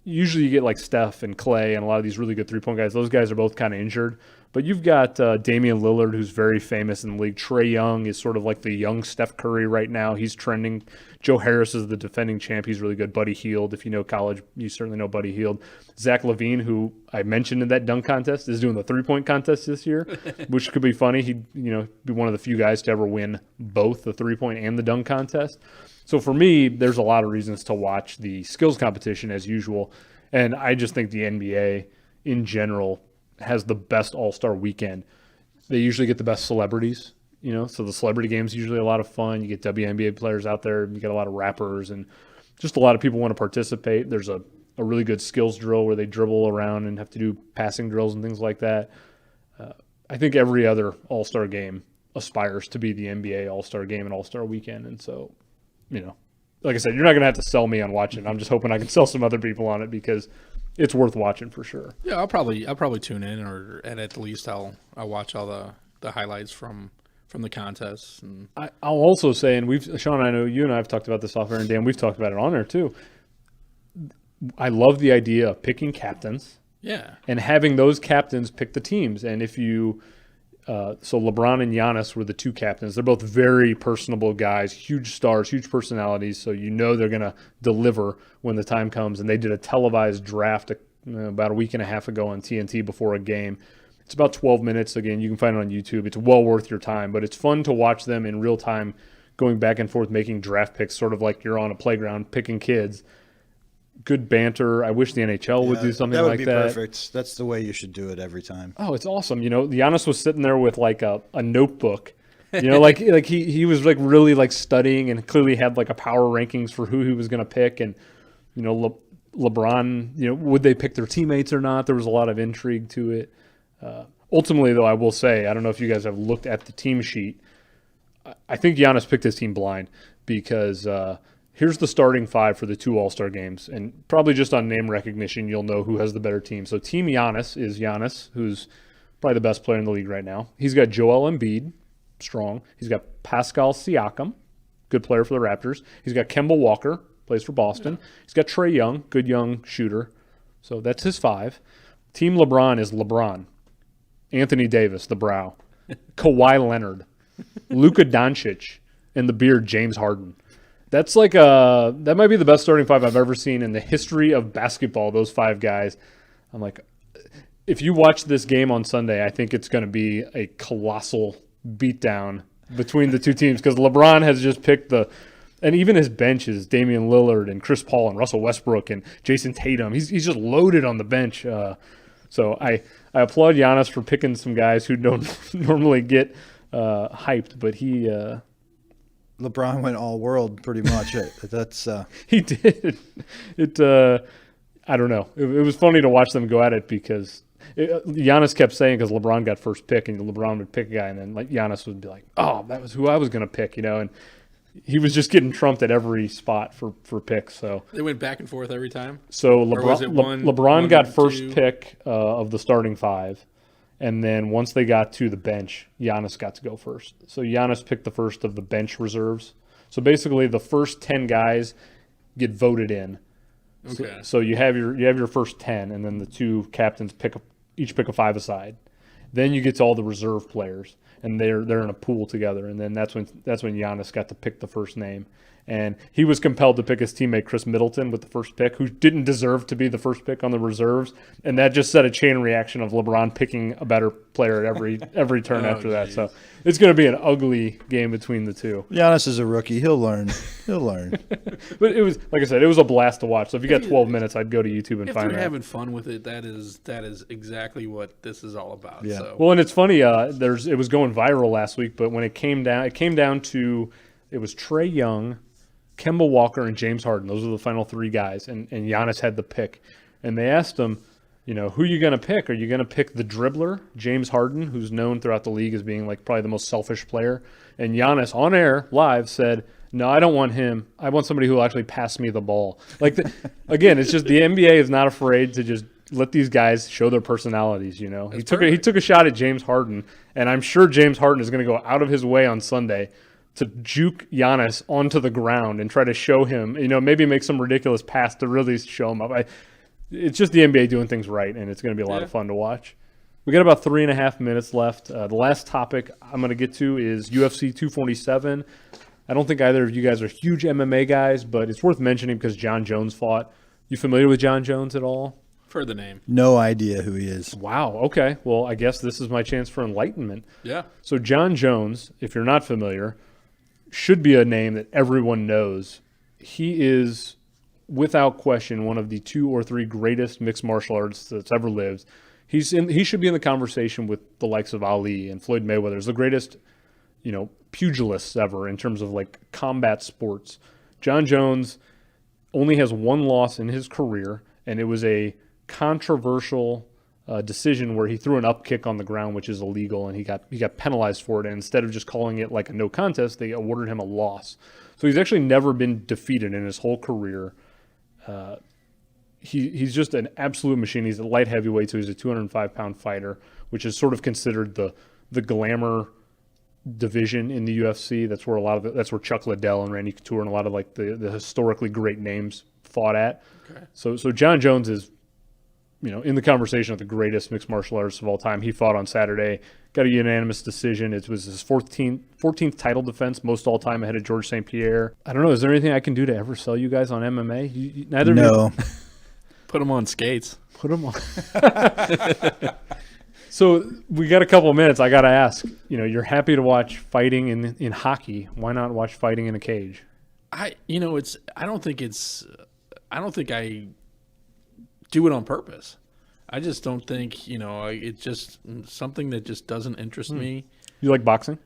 usually you get like Steph and Clay and a lot of these really good three-point guys. Those guys are both kind of injured. But you've got Damian Lillard, who's very famous in the league. Trae Young is sort of like the young Steph Curry right now. He's trending. Joe Harris is the defending champ. He's really good. Buddy Hield, if you know college, you certainly know Buddy Hield. Zach LaVine, who I mentioned in that dunk contest, is doing the three-point contest this year, which could be funny. He'd be one of the few guys to ever win both the three-point and the dunk contest. So for me, there's a lot of reasons to watch the skills competition as usual. And I just think the NBA in general has the best all-star weekend. They usually get the best celebrities, so the celebrity game's usually a lot of fun. You get WNBA players out there, you get a lot of rappers, and just a lot of people want to participate. There's a really good skills drill where they dribble around and have to do passing drills and things like that. I think every other all-star game aspires to be the NBA all-star game and all-star weekend. And so, like I said, you're not going to have to sell me on watching. I'm just hoping I can sell some other people on it because it's worth watching for sure. Yeah, I'll probably tune in, and at least I'll watch all the highlights from the contests. And I'll also say, and Sean, I know you and I have talked about this off air, and Dan, we've talked about it on there too. I love the idea of picking captains. Yeah. And having those captains pick the teams. And if you so LeBron and Giannis were the two captains. They're both very personable guys, huge stars, huge personalities, so they're going to deliver when the time comes. And they did a televised draft about a week and a half ago on TNT before a game. It's about 12 minutes. Again, you can find it on YouTube. It's well worth your time, but it's fun to watch them in real time going back and forth making draft picks, sort of like you're on a playground picking kids. Good banter. I wish the NHL would do something like that. That would be perfect. That's the way you should do it every time. Oh, it's awesome. Giannis was sitting there with like a notebook. Like he was like really like studying and clearly had like a power rankings for who he was going to pick. And, LeBron, would they pick their teammates or not? There was a lot of intrigue to it. Ultimately, though, I will say, I don't know if you guys have looked at the team sheet. I think Giannis picked his team blind because here's the starting five for the two All-Star games. And probably just on name recognition, you'll know who has the better team. So Team Giannis is Giannis, who's probably the best player in the league right now. He's got Joel Embiid, strong. He's got Pascal Siakam, good player for the Raptors. He's got Kemba Walker, plays for Boston. Yeah. He's got Trae Young, good young shooter. So that's his five. Team LeBron is LeBron, Anthony Davis, the brow, Kawhi Leonard, Luka Doncic, and the beard, James Harden. That's like that might be the best starting five I've ever seen in the history of basketball, those five guys. I'm like, if you watch this game on Sunday, I think it's going to be a colossal beatdown between the two teams because LeBron has just picked And even his bench is Damian Lillard and Chris Paul and Russell Westbrook and Jason Tatum. He's just loaded on the bench. So I applaud Giannis for picking some guys who don't normally get hyped, but he LeBron went all world pretty much. That's he did. I don't know. It was funny to watch them go at it because Giannis kept saying, because LeBron got first pick, and LeBron would pick a guy, and then like Giannis would be like, "Oh, that was who I was going to pick," and he was just getting trumped at every spot for picks. So They went back and forth every time. So Or was it LeBron got first two? pick of the starting five, and then once they got to the bench, Giannis got to go first. So Giannis picked the first of the bench reserves. So basically, the first 10 guys get voted in. Okay. So you have your first 10, and then the two captains each pick a 5 aside. Then you get to all the reserve players, and they're in a pool together. And then that's when Giannis got to pick the first name. And he was compelled to pick his teammate Chris Middleton with the first pick, who didn't deserve to be the first pick on the reserves. And that just set a chain reaction of LeBron picking a better player at every turn after that. geez. So it's going to be an ugly game between the two. Giannis is a rookie. He'll learn. He'll learn. But it was, like I said, it was a blast to watch. So if you got 12 minutes, I'd go to YouTube and If find you're that. having fun with it, that is exactly what this is all about. Yeah. So. Well, and it's funny. It was going viral last week, but when it came down to it was Trey Young, Kemba Walker, and James Harden. Those are the final 3 guys, and Giannis had the pick. And they asked him, who are you going to pick? Are you going to pick the dribbler, James Harden, who's known throughout the league as being like probably the most selfish player? And Giannis, on air, live, said, no, I don't want him. I want somebody who will actually pass me the ball. Again, it's just the NBA is not afraid to just let these guys show their personalities. He took a shot at James Harden, and I'm sure James Harden is going to go out of his way on Sunday to juke Giannis onto the ground and try to show him, maybe make some ridiculous pass to really show him up. It's just the NBA doing things right, and it's going to be a lot of fun to watch. We got about 3.5 minutes left. The last topic I'm going to get to is UFC 247. I don't think either of you guys are huge MMA guys, but it's worth mentioning because John Jones fought. You familiar with John Jones at all? For the name. No idea who he is. Wow. Okay. Well, I guess this is my chance for enlightenment. Yeah. So John Jones, if you're not familiar, should be a name that everyone knows. He is, without question, one of the 2 or 3 greatest mixed martial artists that's ever lived. He should be in the conversation with the likes of Ali and Floyd Mayweather. He's the greatest, pugilists ever in terms of like combat sports. John Jones only has 1 loss in his career, and it was a controversial decision where he threw an up kick on the ground, which is illegal, and he got penalized for it. And instead of just calling it like a no contest, they awarded him a loss. So he's actually never been defeated in his whole career. He's just an absolute machine. He's a light heavyweight, so he's a 205-pound fighter, which is sort of considered the glamour division in the UFC. That's where that's where Chuck Liddell and Randy Couture and a lot of like the historically great names fought at. Okay. So John Jones is, in the conversation of the greatest mixed martial artists of all time. He fought on Saturday, got a unanimous decision. It was his 14th title defense, most all time ahead of George St. Pierre. I don't know. Is there anything I can do to ever sell you guys on MMA? Neither. No. Put him on skates. Put them on. So we got a couple of minutes. I got to ask, you're happy to watch fighting in hockey. Why not watch fighting in a cage? I don't think I do it on purpose. I just don't think, it's just something that just doesn't interest me. You like boxing?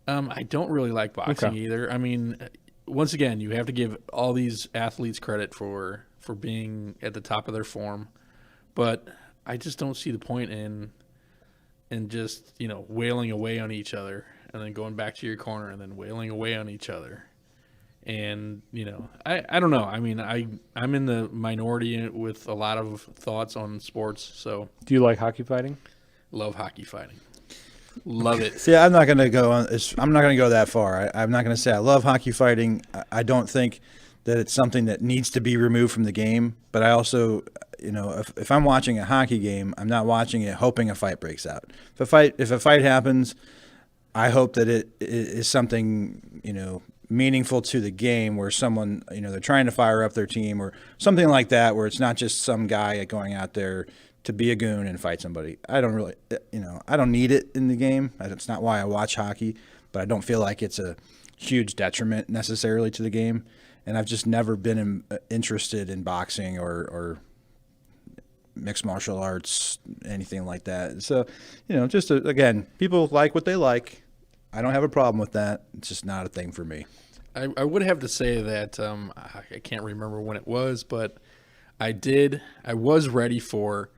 I don't really like boxing Okay. either. I mean, once again, you have to give all these athletes credit for being at the top of their form, but I just don't see the point in just, wailing away on each other and then going back to your corner and then wailing away on each other. And, I don't know. I mean, I'm in the minority with a lot of thoughts on sports, so Do you like hockey fighting? love hockey fighting. Love it. See, I'm not going to go on. I'm not going to go that far. I'm not going to say I love hockey fighting. I don't think that it's something that needs to be removed from the game. But I also, if I'm watching a hockey game, I'm not watching it hoping a fight breaks out. If a fight happens, I hope that it is something meaningful to the game, where someone they're trying to fire up their team or something like that, where it's not just some guy going out there to be a goon and fight somebody. I don't really, I don't need it in the game. It's not why I watch hockey, but I don't feel like it's a huge detriment necessarily to the game. And I've just never been interested in boxing or mixed martial arts, anything like that. So, again, people like what they like. I don't have a problem with that. It's just not a thing for me. I would have to say that I can't remember when it was, but I was ready for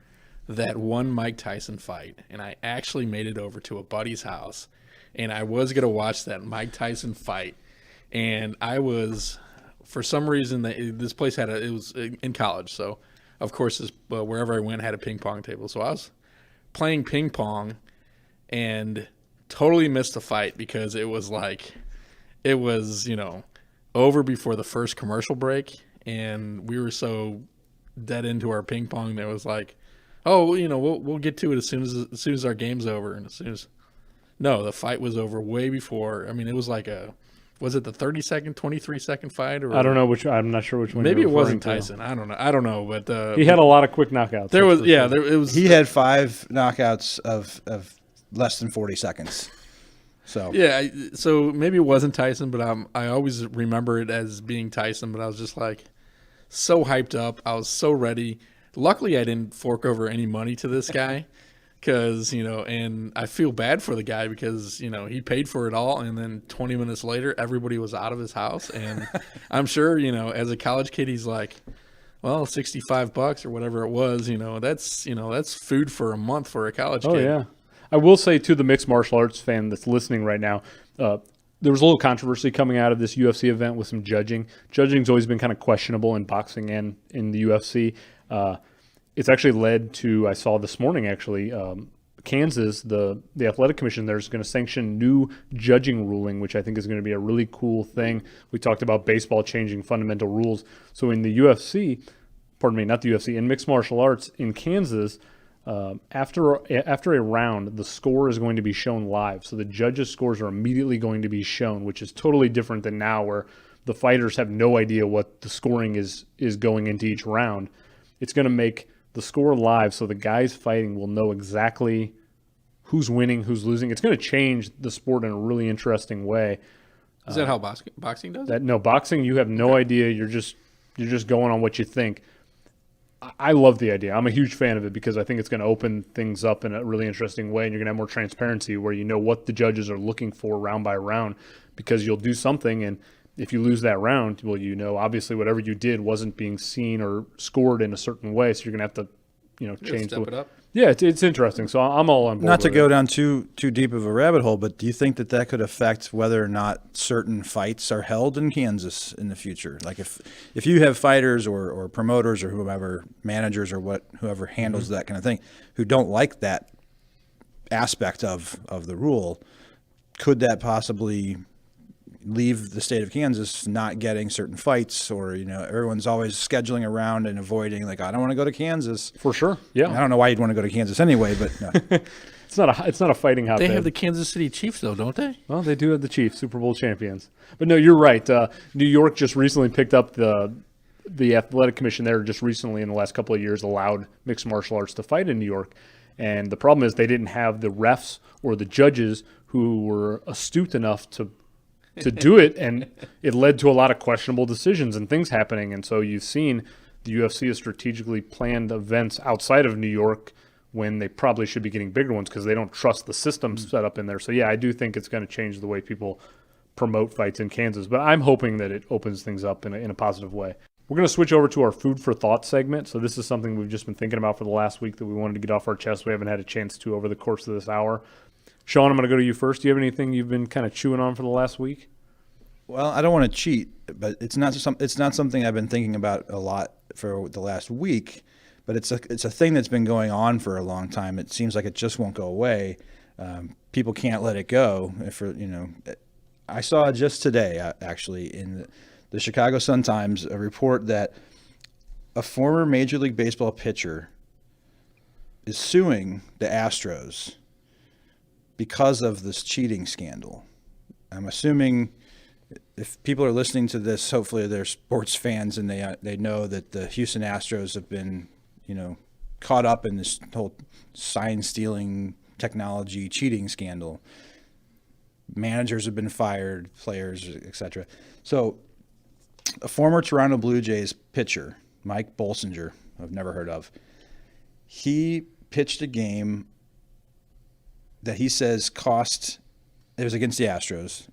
that one Mike Tyson fight, and I actually made it over to a buddy's house, and I was going to watch that Mike Tyson fight, and I was, for some reason, this place it was in college, so of course wherever I went had a ping pong table, so I was playing ping pong and totally missed the fight because it was over before the first commercial break, and we were so dead into our ping pong that it was like, oh, we'll get to it as soon as our game's over, and no, the fight was over way before. I mean, it was like was it the 30-second, 23-second fight? Or I don't know I'm not sure which one. Maybe you're it wasn't referring Tyson. I don't know, but he had a lot of quick knockouts. It was. He had 5 knockouts of less than 40 seconds. So yeah, so maybe it wasn't Tyson, but I always remember it as being Tyson. But I was just like so hyped up. I was so ready. Luckily, I didn't fork over any money to this guy because, and I feel bad for the guy because, he paid for it all. And then 20 minutes later, everybody was out of his house. And I'm sure, as a college kid, he's like, well, $65 or whatever it was, that's food for a month for a college kid. Oh, yeah. I will say to the mixed martial arts fan that's listening right now, there was a little controversy coming out of this UFC event with some judging. Judging's always been kind of questionable in boxing and in the UFC. It's actually led to, I saw this morning actually, Kansas, the athletic commission there is going to sanction new judging ruling, which I think is going to be a really cool thing. We talked about baseball changing fundamental rules. So in the UFC, in mixed martial arts in Kansas, after a round, the score is going to be shown live. So the judges' scores are immediately going to be shown, which is totally different than now where the fighters have no idea what the scoring is going into each round. It's going to make the score live so the guys fighting will know exactly who's winning, who's losing. It's going to change the sport in a really interesting way. Is that how boxing does it? No, boxing, you have no idea. You're just going on what you think. I love the idea. I'm a huge fan of it because I think it's going to open things up in a really interesting way, and you're going to have more transparency where you know what the judges are looking for round by round because you'll do something, and if you lose that round, well, obviously whatever you did wasn't being seen or scored in a certain way, so you're going to have to, change step it up. Yeah, it's interesting. So I'm all on board. Not to with go it. down too deep of a rabbit hole, but do you think that could affect whether or not certain fights are held in Kansas in the future? Like if you have fighters or promoters or whoever, managers or whoever handles that kind of thing, who don't like that aspect of the rule, could that possibly leave the state of Kansas not getting certain fights, or everyone's always scheduling around and avoiding, like, I don't want to go to Kansas. For sure. Yeah. I don't know why you'd want to go to Kansas anyway, but no. It's not a fighting hotbed. They have the Kansas City Chiefs, though, don't they? Well, they do have the Chiefs, Super Bowl champions. But no, you're right. New York just recently picked up the athletic commission there. Just recently, in the last couple of years, allowed mixed martial arts to fight in New York. And the problem is they didn't have the refs or the judges who were astute enough to do it, and it led to a lot of questionable decisions and things happening. And so you've seen the UFC has strategically planned events outside of New York when they probably should be getting bigger ones because they don't trust the system set up in there. So, yeah, I do think it's going to change the way people promote fights in Kansas. But I'm hoping that it opens things up in a positive way. We're going to switch over to our food for thought segment. So this is something we've just been thinking about for the last week that we wanted to get off our chest. We haven't had a chance to over the course of this hour. Sean, I'm going to go to you first. Do you have anything you've been kind of chewing on for the last week? Well, I don't want to cheat, but it's not something I've been thinking about a lot for the last week. But it's a thing that's been going on for a long time. It seems like it just won't go away. People can't let it go. I saw just today, actually, in the Chicago Sun-Times, a report that a former Major League Baseball pitcher is suing the Astros because of this cheating scandal. I'm assuming if people are listening to this, hopefully they're sports fans and they know that the Houston Astros have been, caught up in this whole sign stealing technology cheating scandal. Managers have been fired, players, etc. So a former Toronto Blue Jays pitcher, Mike Bolsinger, I've never heard of, he pitched a game that he says it was against the Astros,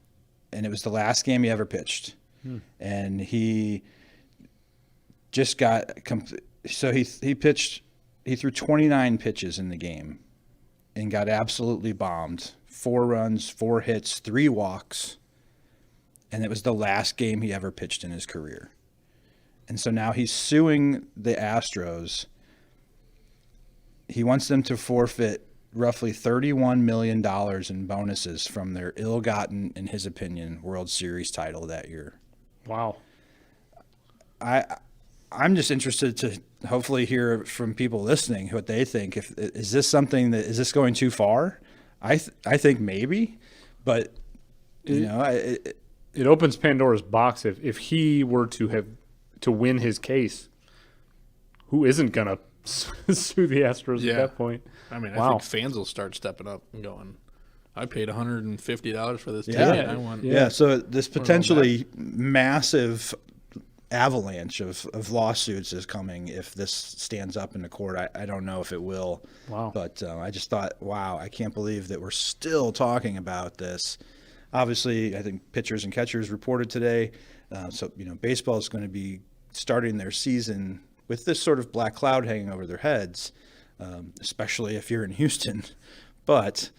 and it was the last game he ever pitched. And he just got so he threw 29 pitches in the game and got absolutely bombed. 4 runs, 4 hits, 3 walks, and it was the last game he ever pitched in his career. And so now he's suing the Astros. He wants them to forfeit roughly $31 million in bonuses from their ill-gotten, in his opinion, World Series title that year. Wow. I'm just interested to hopefully hear from people listening what they think. Is this going too far? I think maybe, but it opens Pandora's box if he were to win his case. Who isn't gonna sue the Astros at that point? I mean, Wow. I think fans will start stepping up and going, I paid $150 for this Yeah. ticket. I want So this potentially massive avalanche of lawsuits is coming if this stands up in the court. I don't know if it will. Wow. But I just thought, wow, I can't believe that we're still talking about this. Obviously, I think pitchers and catchers reported today. Baseball is going to be starting their season with this sort of black cloud hanging over their heads, especially if you're in Houston. But,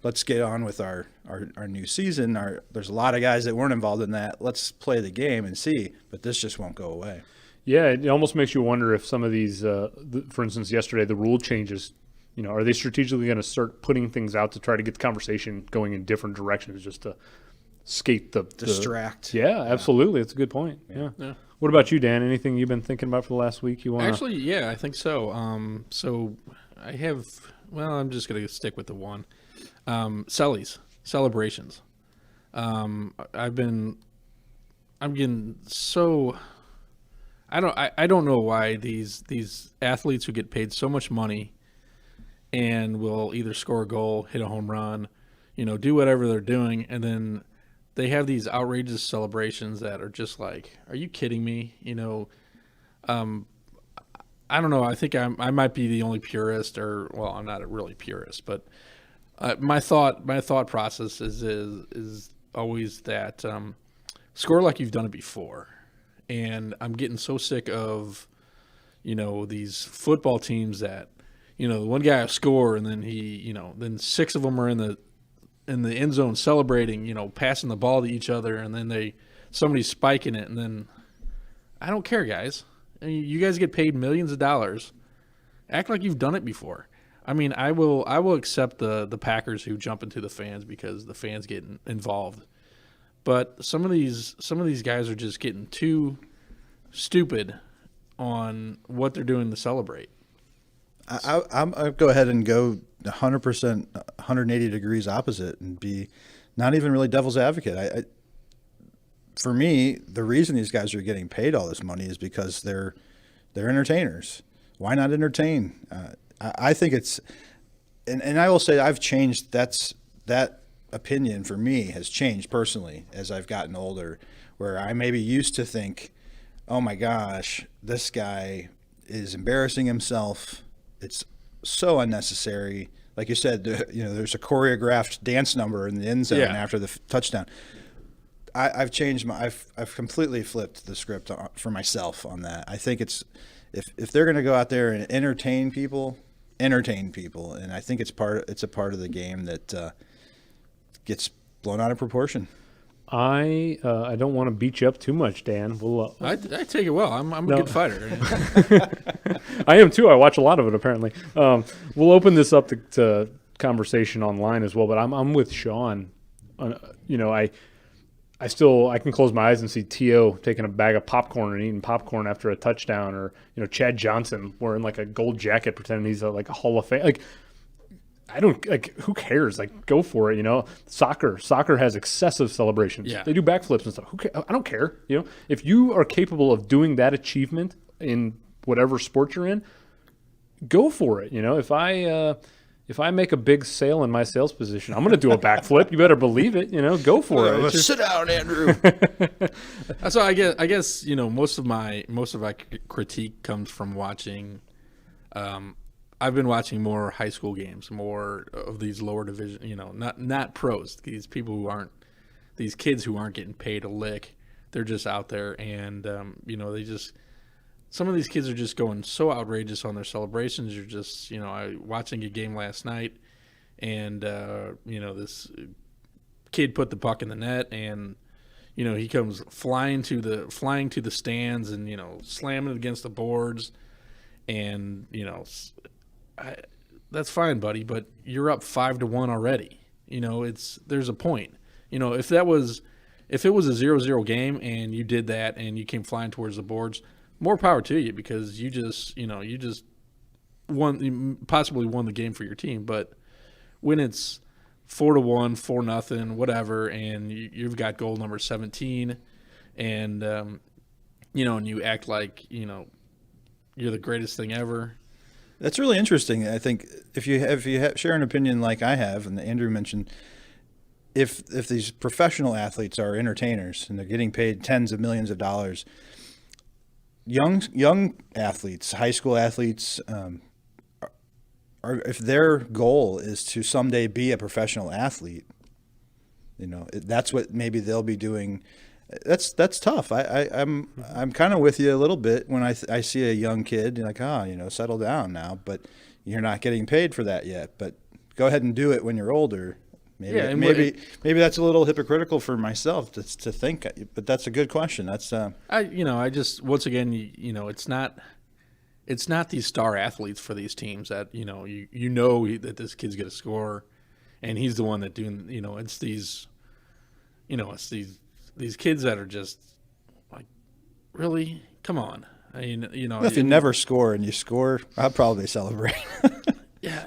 let's get on with our new season. There's a lot of guys that weren't involved in that. Let's play the game and see. But this just won't go away. Yeah, it almost makes you wonder if some of these, for instance, yesterday, the rule changes, are they strategically going to start putting things out to try to get the conversation going in different directions just to skate the Distract. Yeah, absolutely. That's a good point. Yeah. What about you, Dan? Anything you've been thinking about for the last week you want to? Actually, yeah, I think so. So I have, I'm just going to stick with the one. Celebrations. I'm getting so, I don't know why these athletes who get paid so much money and will either score a goal, hit a home run, do whatever they're doing, and then they have these outrageous celebrations that are just like, are you kidding me? I don't know. I think I might be the only purist, I'm not a really purist, but my thought process is always that score like you've done it before. And I'm getting so sick of, these football teams that, the one guy will score and then then 6 of them are in the end zone celebrating, passing the ball to each other, and then somebody's spiking it, and then I don't care, guys. I mean, you guys get paid millions of dollars. Act like you've done it before. I mean, I will accept the Packers who jump into the fans because the fans get involved. But some of these guys are just getting too stupid on what they're doing to celebrate. I'll go ahead and go 100%, 180 degrees opposite and be not even really devil's advocate. For me, the reason these guys are getting paid all this money is because they're entertainers. Why not entertain? I think it's, and I will say I've changed. That opinion for me has changed personally as I've gotten older, where I maybe used to think, oh my gosh, this guy is embarrassing himself. It's so unnecessary. Like you said, there's a choreographed dance number in the end zone after the touchdown. I've changed I've completely flipped the script for myself on that. I think it's if they're going to go out there and entertain people, and I think it's a part of the game that gets blown out of proportion. I don't want to beat you up too much, Dan. I take it well. I'm a good fighter. I am too. I watch a lot of it apparently. We'll open this up to conversation online as well. But I'm with Sean. I can close my eyes and see T.O. taking a bag of popcorn and eating popcorn after a touchdown, or Chad Johnson wearing like a gold jacket pretending he's like a Hall of Fame. Like, I don't who cares? Like, go for it. Soccer has excessive celebrations. Yeah. They do backflips and stuff. I don't care. If you are capable of doing that achievement in whatever sport you're in, go for it. If I if I make a big sale in my sales position, I'm going to do a backflip. You better believe it. Go for it. It's just- Sit down, Andrew. So I guess most of my critique comes from watching. I've been watching more high school games, more of these lower division. Not pros. These people who aren't, these kids who aren't getting paid a lick. They're just out there, and they just. Some of these kids are just going so outrageous on their celebrations. You're just, watching a game last night, and this kid put the puck in the net, and he comes flying to the stands, and slamming it against the boards, and that's fine, buddy, but you're up 5-1 already. There's a point. If it was a 0-0 game and you did that and you came flying towards the boards, more power to you, because you just possibly won the game for your team. But when it's 4-1, 4-0, whatever, and you've got goal number 17, and and you act like you're the greatest thing ever. That's really interesting. I think if you share an opinion like I have, and Andrew mentioned, if these professional athletes are entertainers and they're getting paid tens of millions of dollars. Young athletes, high school athletes, if their goal is to someday be a professional athlete, that's what maybe they'll be doing. That's tough. I'm kind of with you a little bit when I see a young kid, like, settle down now, but you're not getting paid for that yet. But go ahead and do it when you're older. Maybe that's a little hypocritical for myself to think, but that's a good question. That's I just, once again, it's not these star athletes for these teams that that this kid's going to score, and he's the one that doing it's these kids that are just like, really, come on. if you never score and you score, I'll probably celebrate.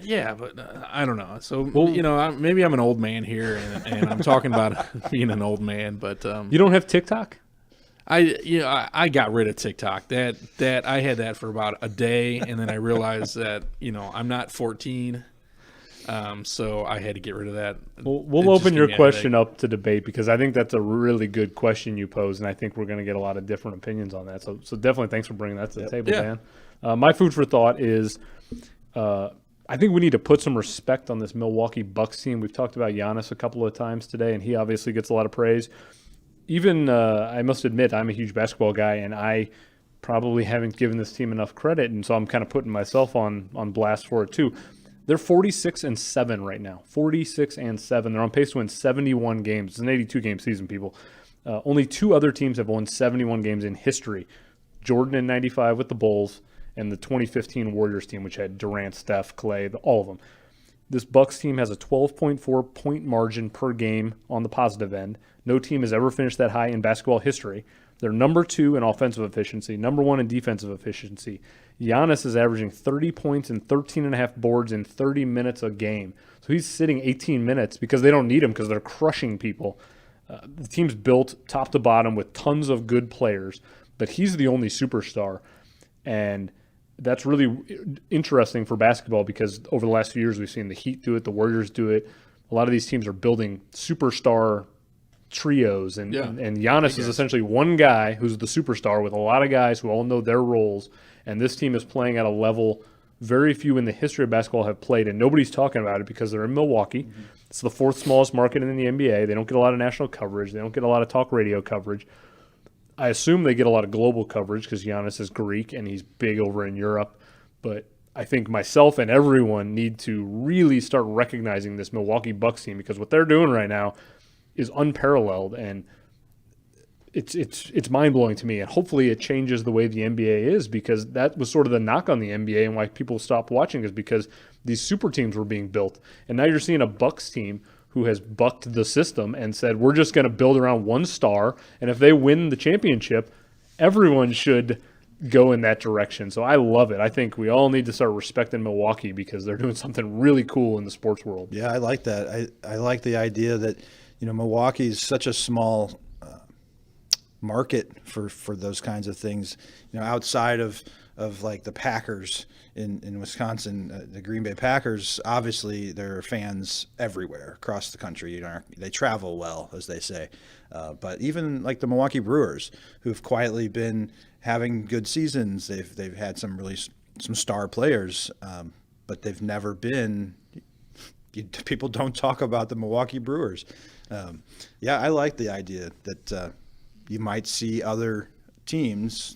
Yeah, but I don't know. So, maybe I'm an old man here, and I'm talking about being an old man. But you don't have TikTok? I got rid of TikTok. That I had that for about a day, and then I realized that I'm not 14, so I had to get rid of that. We'll open your question up to debate, because I think that's a really good question you pose, and I think we're going to get a lot of different opinions on that. So definitely, thanks for bringing that to the table, Dan. My food for thought is. I think we need to put some respect on this Milwaukee Bucks team. We've talked about Giannis a couple of times today, and he obviously gets a lot of praise. Even, I must admit, I'm a huge basketball guy, and I probably haven't given this team enough credit, and so I'm kind of putting myself on blast for it too. They're 46-7 right now. 46-7. They're on pace to win 71 games. It's an 82-game season, people. Only two other teams have won 71 games in history. Jordan in 95 with the Bulls, and the 2015 Warriors team, which had Durant, Steph, Clay, all of them. This Bucks team has a 12.4 point margin per game on the positive end. No team has ever finished that high in basketball history. They're number 2 in offensive efficiency, number 1 in defensive efficiency. Giannis is averaging 30 points and 13.5 boards in 30 minutes a game. So he's sitting 18 minutes because they don't need him, because they're crushing people. The team's built top to bottom with tons of good players, but he's the only superstar. And that's really interesting for basketball, because over the last few years we've seen the Heat do it, the Warriors do it. A lot of these teams are building superstar trios, and Giannis is essentially one guy who's the superstar with a lot of guys who all know their roles, and this team is playing at a level very few in the history of basketball have played, and nobody's talking about it because they're in Milwaukee. Mm-hmm. It's the 4th smallest market in the NBA. They don't get a lot of national coverage. They don't get a lot of talk radio coverage. I assume they get a lot of global coverage because Giannis is Greek and he's big over in Europe. But I think myself and everyone need to really start recognizing this Milwaukee Bucks team, because what they're doing right now is unparalleled, and it's mind-blowing to me. And hopefully it changes the way the NBA is, because that was sort of the knock on the NBA and why people stopped watching, is because these super teams were being built. And now you're seeing a Bucks team who has bucked the system and said, we're just going to build around one star, and if they win the championship, everyone should go in that direction. So I love it. I think we all need to start respecting Milwaukee, because they're doing something really cool in the sports world. Yeah, I like that. I like the idea that, Milwaukee is such a small market for those kinds of things. Outside of like the Packers in Wisconsin, the Green Bay Packers, obviously there are fans everywhere across the country. They travel well, as they say. But even like the Milwaukee Brewers, who've quietly been having good seasons, they've had some star players, but they've never been. People don't talk about the Milwaukee Brewers. I like the idea that you might see other teams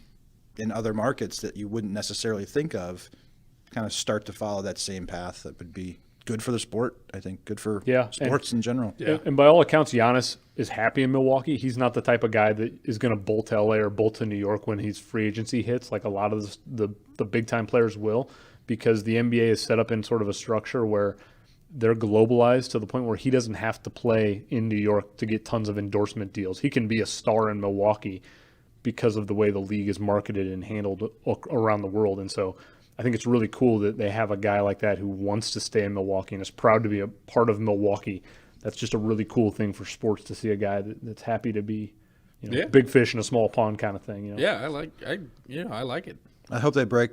in other markets that you wouldn't necessarily think of kind of start to follow that same path. That would be good for the sport, I think, good for sports in general. Yeah. And by all accounts, Giannis is happy in Milwaukee. He's not the type of guy that is going to bolt to LA or bolt to New York when his free agency hits, like a lot of the big-time players will, because the NBA is set up in sort of a structure where they're globalized to the point where he doesn't have to play in New York to get tons of endorsement deals. He can be a star in Milwaukee because of the way the league is marketed and handled around the world. And so I think it's really cool that they have a guy like that who wants to stay in Milwaukee and is proud to be a part of Milwaukee. That's just a really cool thing for sports, to see a guy that's happy to be, big fish in a small pond kind of thing. Yeah, I like it. I hope they break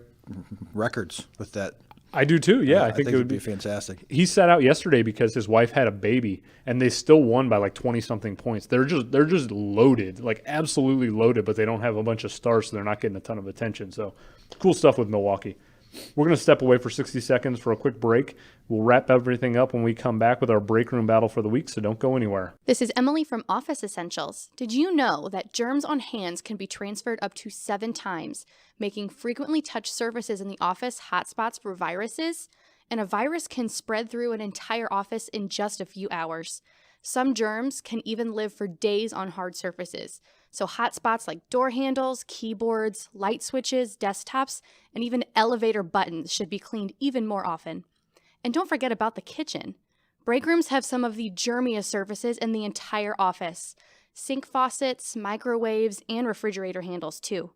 records with that. I do too. Yeah, I think it would be fantastic. He sat out yesterday because his wife had a baby, and they still won by like 20-something points. They're just loaded, like absolutely loaded, but they don't have a bunch of stars, so they're not getting a ton of attention. So cool stuff with Milwaukee. We're going to step away for 60 seconds for a quick break. We'll wrap everything up when we come back with our Breakroom Battle for the week, so don't go anywhere. This is Emily from Office Essentials. Did you know that germs on hands can be transferred up to 7 times, making frequently touched surfaces in the office hotspots for viruses? And a virus can spread through an entire office in just a few hours. Some germs can even live for days on hard surfaces. So hotspots like door handles, keyboards, light switches, desktops, and even elevator buttons should be cleaned even more often. And don't forget about the kitchen. Break rooms have some of the germiest surfaces in the entire office. Sink faucets, microwaves, and refrigerator handles too.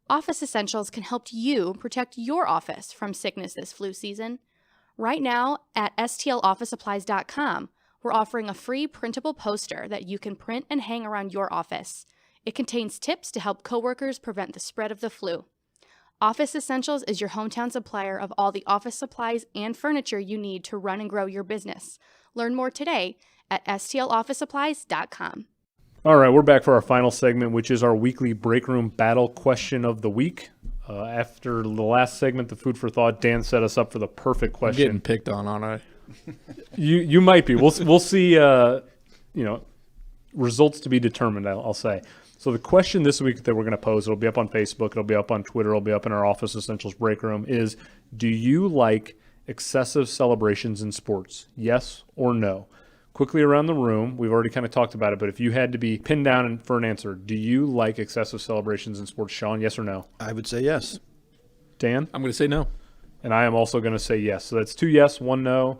Office Essentials can help you protect your office from sickness this flu season. Right now at stlofficesupplies.com, we're offering a free printable poster that you can print and hang around your office. It contains tips to help coworkers prevent the spread of the flu. Office Essentials is your hometown supplier of all the office supplies and furniture you need to run and grow your business. Learn more today at stlofficesupplies.com. All right, we're back for our final segment, which is our weekly Breakroom Battle question of the week. After the last segment, the food for thought, Dan set us up for the perfect I'm question. getting picked on, aren't I? You might be. We'll see. Results to be determined, I'll say. So the question this week that we're going to pose, it'll be up on Facebook, it'll be up on Twitter, it'll be up in our Office Essentials break room, is do you like excessive celebrations in sports? Yes or no? Quickly around the room, we've already kind of talked about it, but if you had to be pinned down for an answer, do you like excessive celebrations in sports? Sean, yes or no? I would say yes. Dan? I'm going to say no. And I am also going to say yes. So that's 2 yes, 1 no.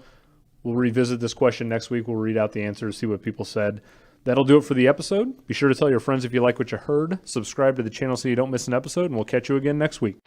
We'll revisit this question next week. We'll read out the answers, see what people said. That'll do it for the episode. Be sure to tell your friends if you like what you heard. Subscribe to the channel so you don't miss an episode, and we'll catch you again next week.